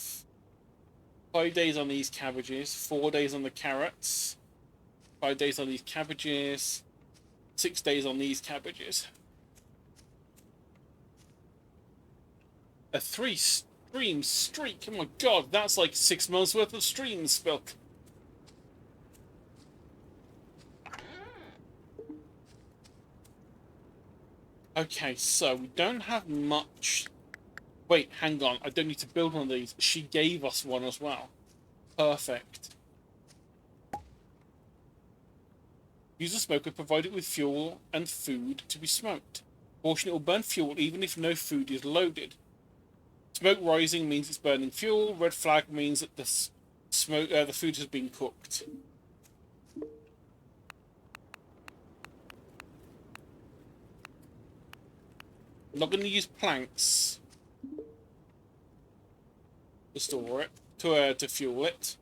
5 days on these cabbages, 4 days on the carrots, 5 days on these cabbages, 6 days on these cabbages. A 3-stream streak. Oh my god, that's like 6 months worth of streams, Spilk. Okay, so we don't have much. Wait, hang on. I don't need to build one of these. She gave us one as well. Perfect. Use a smoker provided with fuel and food to be smoked. Fortunately, it will burn fuel even if no food is loaded. Smoke rising means it's burning fuel. Red flag means that the food has been cooked. I'm not going to use planks to store it, to fuel it.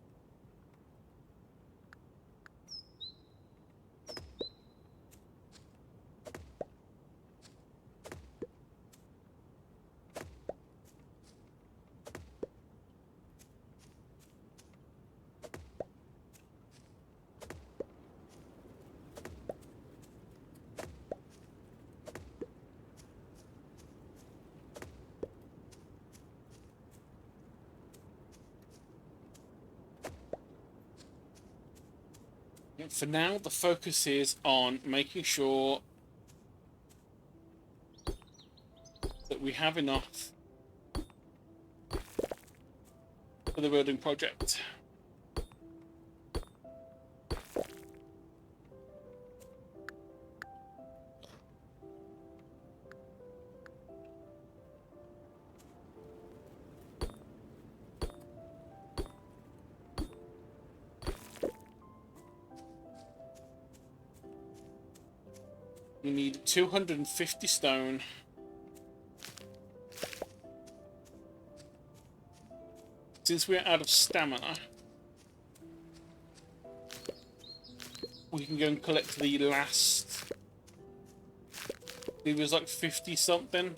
For now, the focus is on making sure that we have enough for the building project. We need 250 stone. Since we're out of stamina, we can go and collect the last... It was like 50 something.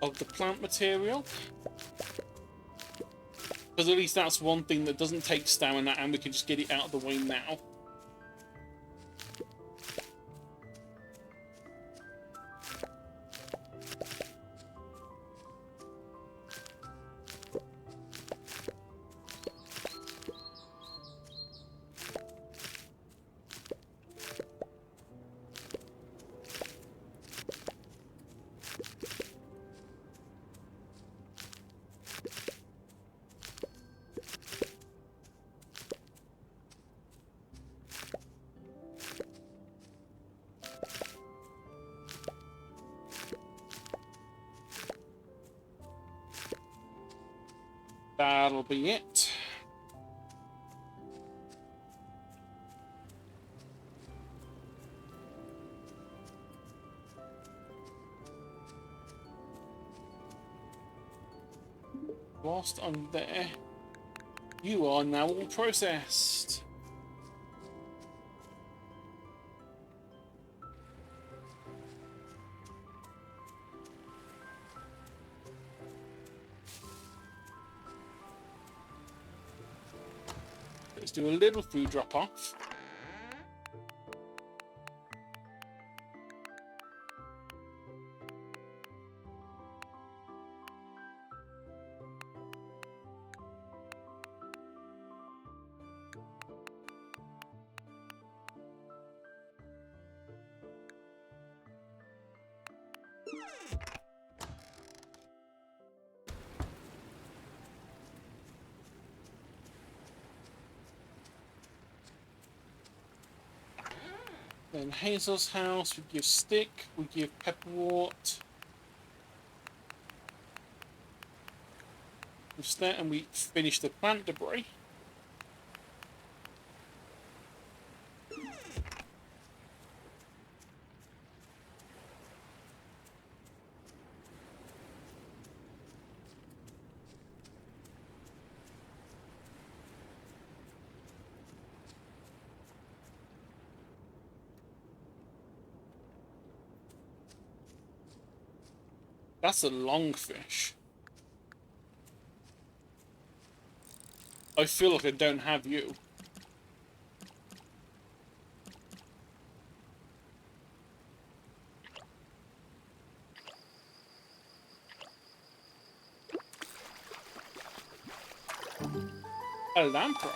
Of the plant material. Because at least that's one thing that doesn't take stamina and we can just get it out of the way now. That'll be it. Whilst I'm there, you are now all processed. Let's do a little food drop-off. Then Hazel's house, we give stick, we give pepperwort. And we finish the plant debris. That's a long fish. I feel like I don't have you. A lamprey.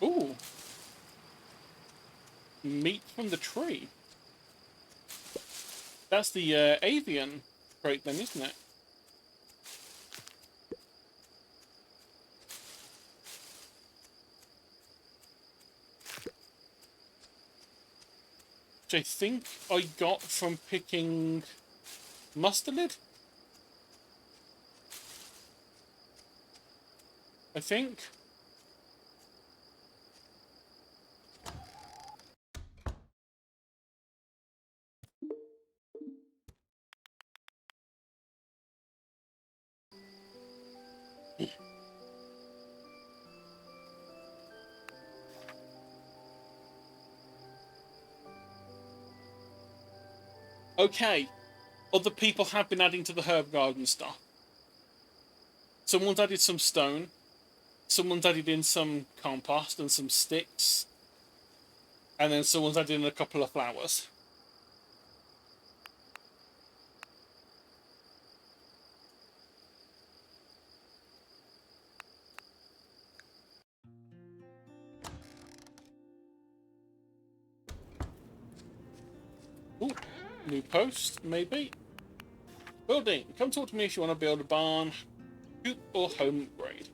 Ooh. Meat from the tree. That's the avian trait then, isn't it? Which I think I got from picking mustard. I think. Okay, other people have been adding to the herb garden stuff. Someone's added some stone. Someone's added in some compost and some sticks. And then someone's added in a couple of flowers. Ooh, new post, maybe. Building. Come talk to me if you want to build a barn, coop, or home upgrade.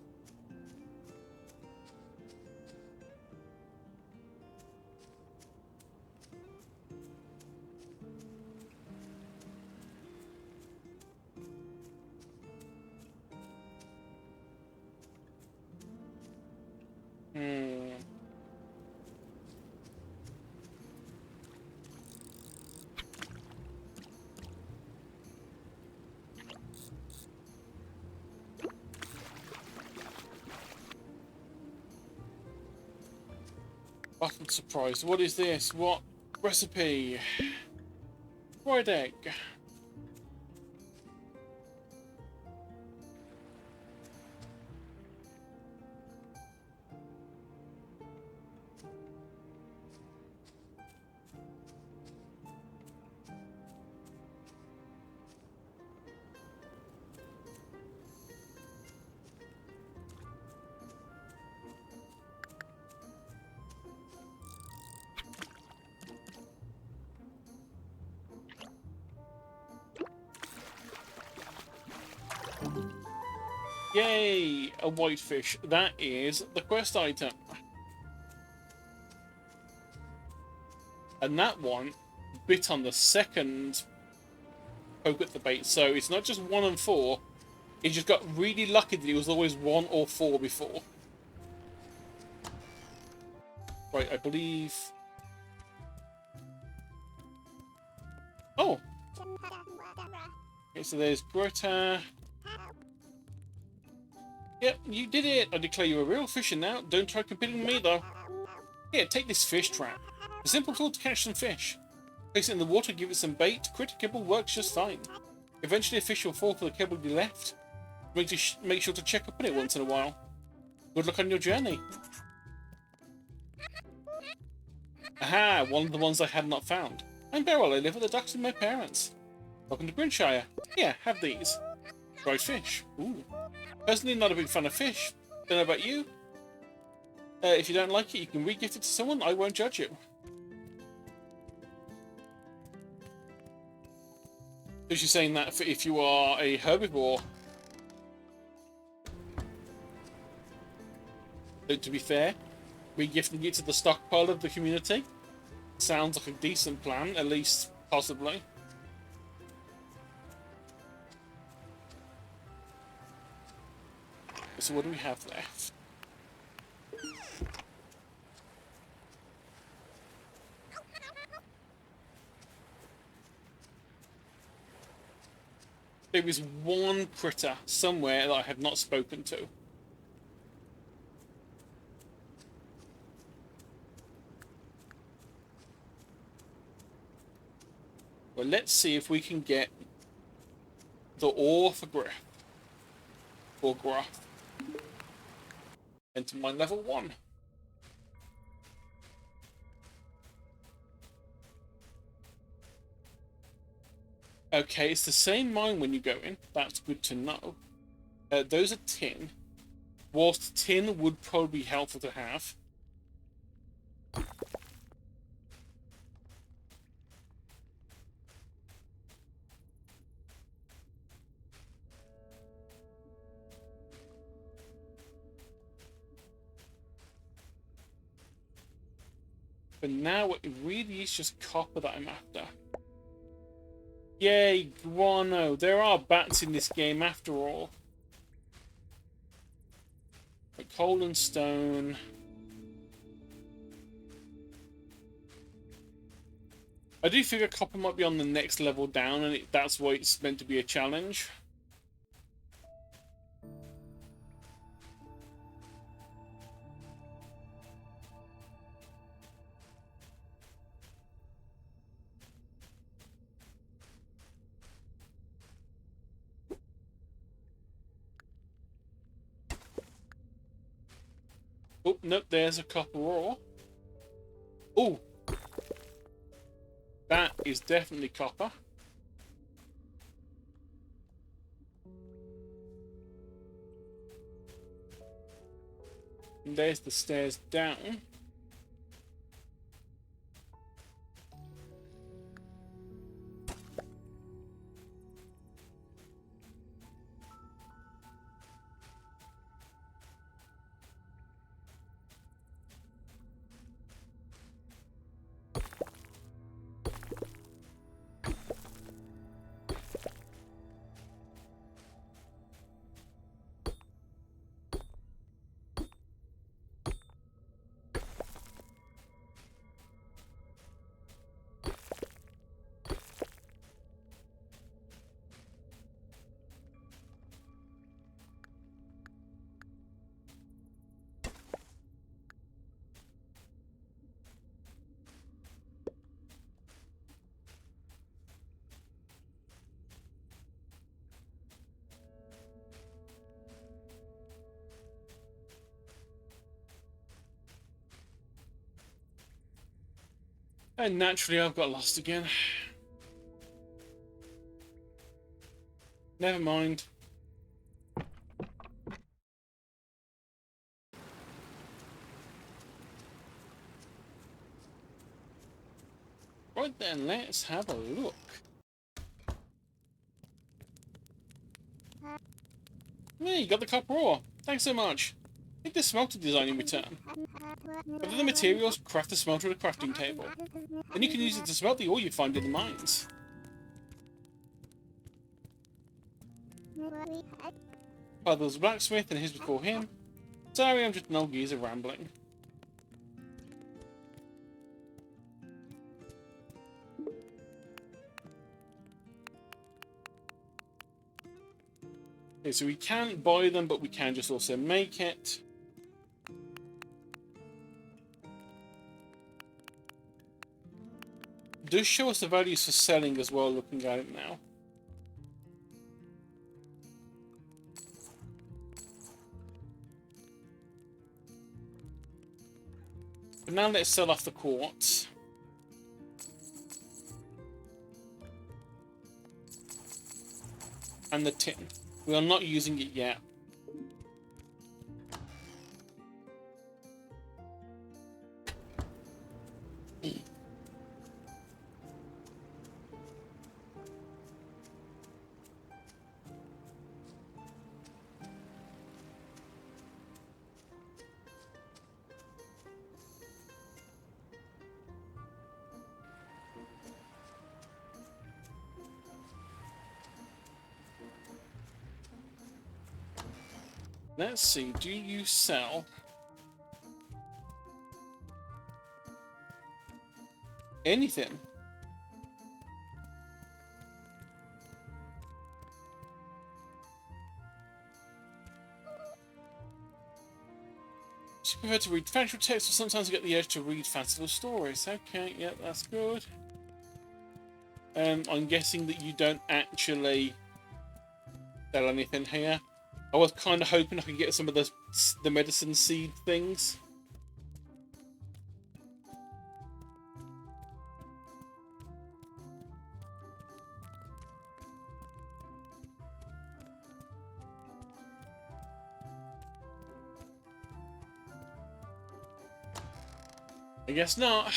I'm surprised. What is this? What recipe? Fried egg. Yay! A whitefish. That is the quest item. And that one bit on the second poke at the bait. So it's not just 1 and 4. It just got really lucky that it was always 1 or 4 before. Right, I believe... Oh! Okay, so there's Greta. Yep, you did it! I declare you a real fisher now. Don't try competing with me, though. Here, take this fish trap. A simple tool to catch some fish. Place it in the water, give it some bait. Critter kibble works just fine. Eventually a fish will fall for the kibble you left. Make sure to check up on it once in a while. Good luck on your journey. Aha, one of the ones I had not found. I'm Beryl, I live with the ducks with my parents. Welcome to Grinshire. Here, have these. Dried fish. Ooh. Personally, not a big fan of fish. Don't know about you. If you don't like it, you can re-gift it to someone. I won't judge you. So she's saying that for if you are a herbivore. So to be fair, re-gifting it to the stockpile of the community sounds like a decent plan, at least possibly. So what do we have left? There is one critter somewhere that I have not spoken to. Well, let's see if we can get the ore for Griff. Or Gruff. Into mine level 1. Okay, it's the same mine when you go in. That's good to know. Those are tin. Whilst tin would probably be helpful to have. But now it really is just copper that I'm after. Yay, guano. There are bats in this game after all. Like coal and stone. I do figure copper might be on the next level down, and that's why it's meant to be a challenge. Oh, nope, there's a copper ore. Oh, that is definitely copper. And there's the stairs down. And naturally, I've got lost again. Never mind. Right then, let's have a look. Yeah, you got the copper ore. Thanks so much. Take this smelter design in return. Gather the materials, craft the smelter at a crafting table. Then you can use it to smelt the ore you find in the mines. Father's a blacksmith and his before him. Sorry, I'm just an old geezer rambling. Okay, so we can't buy them, but we can just also make it. It does show us the values for selling as well, looking at it now. But now let's sell off the quartz. And the tin. We are not using it yet. Let's see, do you sell anything? You prefer to read factual text, or sometimes you get the urge to read fanciful stories. Okay, yeah, that's good. I'm guessing that you don't actually sell anything here. I was kind of hoping I could get some of the medicine seed things. I guess not.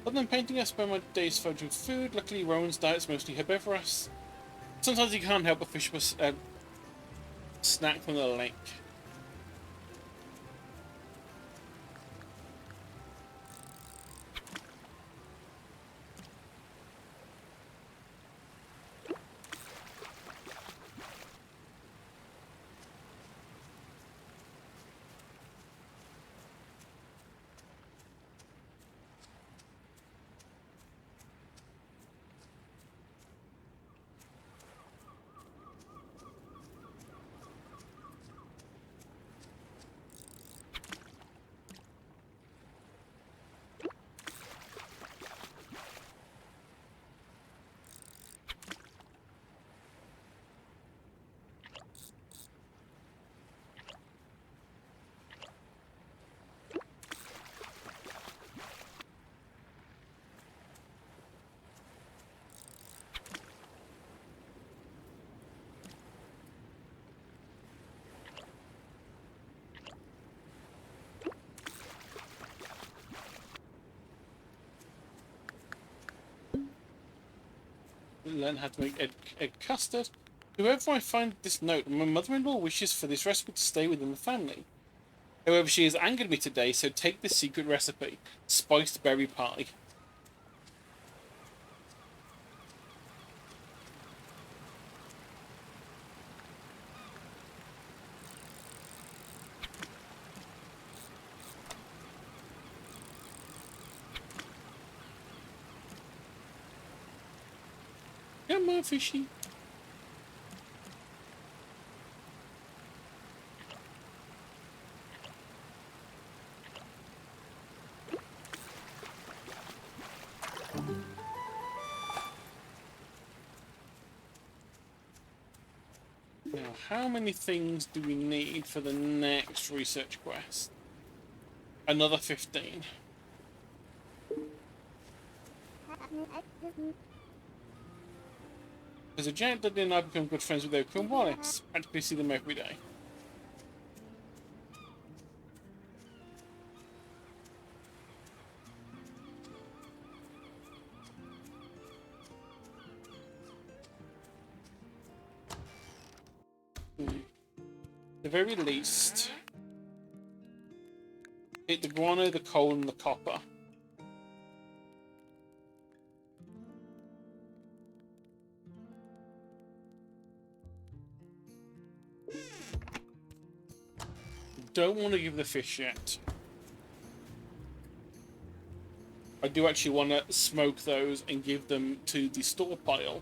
Other than painting, I spend my days foraging food. Luckily, Rowan's diet's mostly herbivorous. Sometimes you can't help but fish for a snack from the lake. learn how to make egg custard. Whoever I find this note, my mother-in-law wishes for this recipe to stay within the family. However, she has angered me today, so take this secret recipe. Spiced berry pie. Come on, fishy. Now, how many things do we need for the next research quest? Another 15. As a Janet Dudley and I become good friends with Oprah and Wallace. Practically see them every day. At the very least, hit the guano, the coal, and the copper. Don't want to give the fish yet. I do actually want to smoke those and give them to the store pile.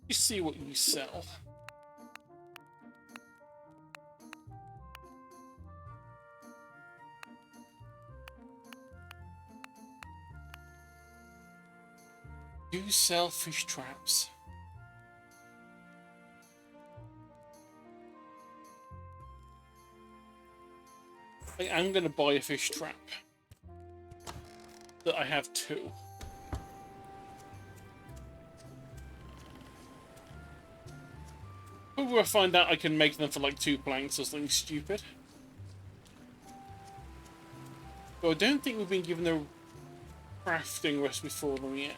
You see what you sell. You sell fish traps. I am going to buy a fish trap. That I have 2. Hopefully I find out I can make them for like 2 planks or something stupid. But I don't think we've been given a crafting recipe for them yet.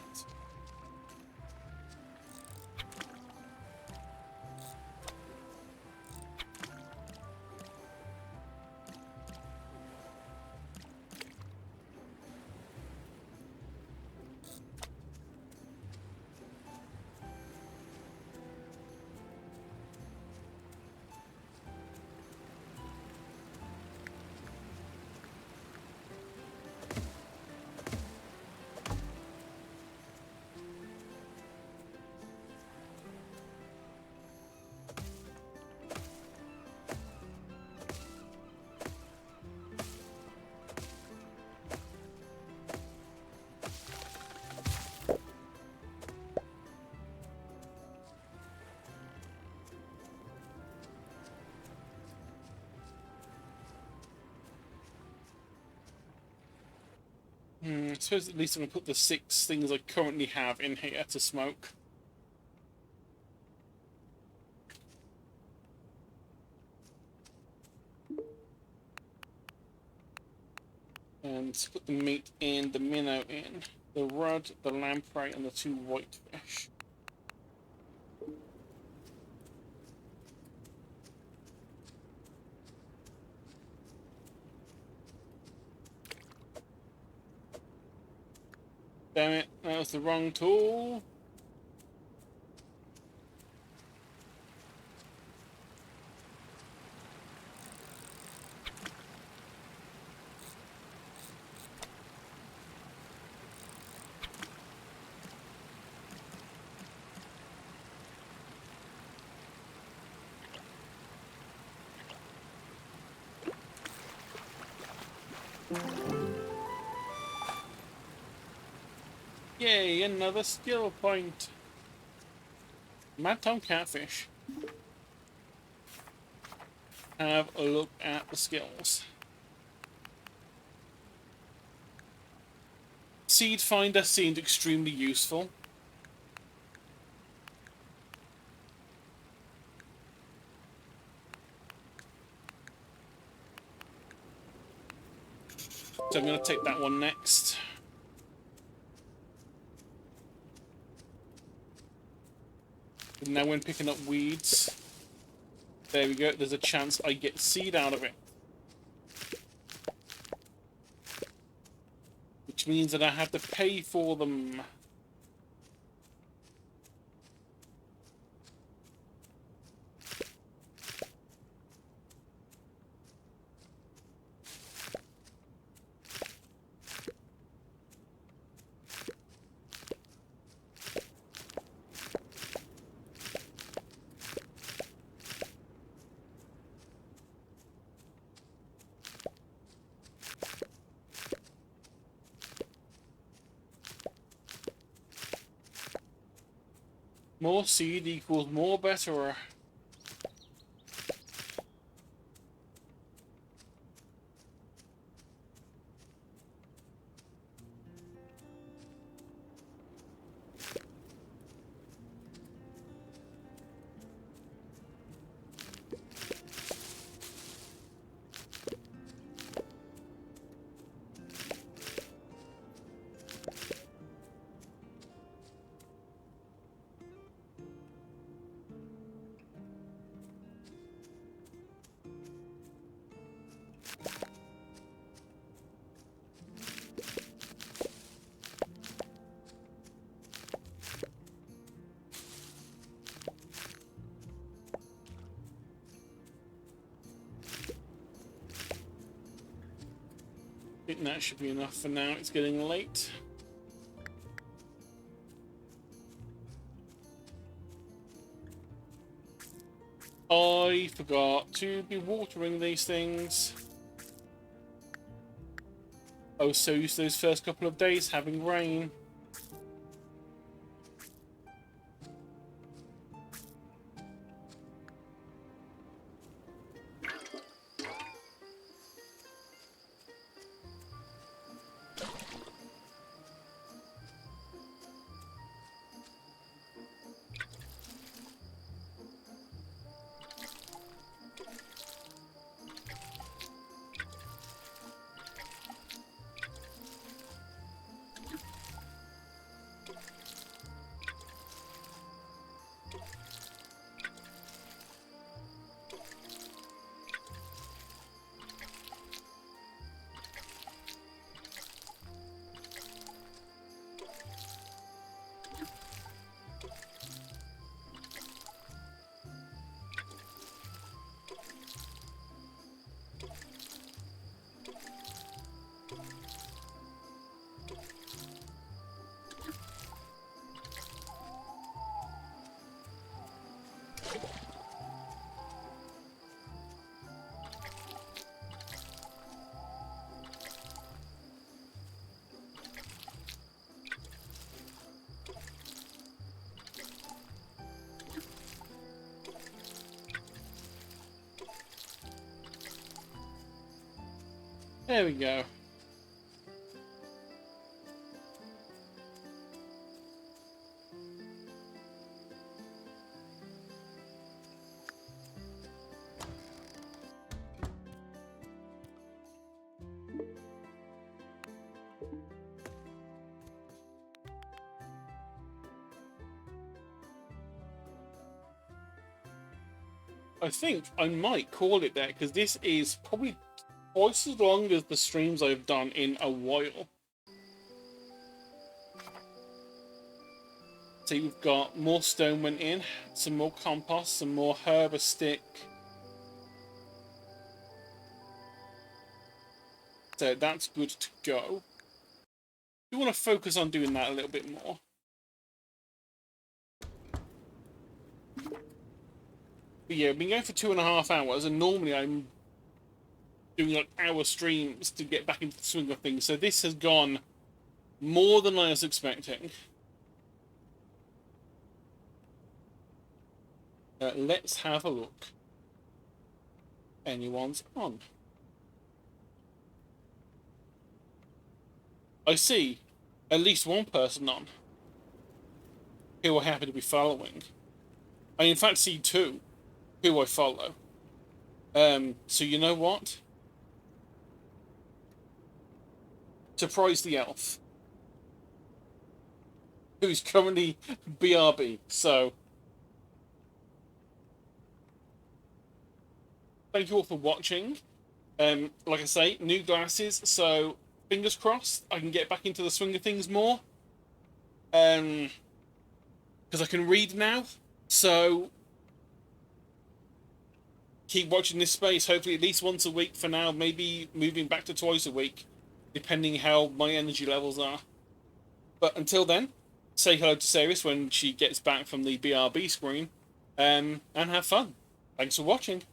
I suppose at least I'm going to put the 6 things I currently have in here to smoke. And put the meat in, the minnow in, the rudd, the lamprey, and the 2 whitefish. Damn it, that was the wrong tool. Yay, another skill point. Mad Tom Catfish. Have a look at the skills. Seed Finder seemed extremely useful. So I'm going to take that one next. And now when picking up weeds, there we go, there's a chance I get seed out of it. Which means that I have to pay for them. More seed equals more better. I think that should be enough for now. It's getting late. I forgot to be watering these things. Oh, so used to those first couple of days having rain. There we go. I think I might call it that because this is probably twice as long as the streams I've done in a while. So you've got more stone went in, some more compost, some more herb stick. So that's good to go. You want to focus on doing that a little bit more. But yeah, I've been going for 2.5 hours, and normally I'm doing like hour streams to get back into the swing of things. So this has gone More than I was expecting. Let's have a look. Anyone's on. I see at least one person on who I happen to be following. I in fact see two who I follow. So you know what? Surprise the elf, who's currently BRB. So thank you all for watching. Like I say, new glasses, so fingers crossed I can get back into the swing of things more. Because I can read now. So keep watching this space, hopefully at least once a week for now, maybe moving back to twice a week, depending how my energy levels are. But until then, say hello to Saris when she gets back from the BRB screen, and have fun. Thanks for watching.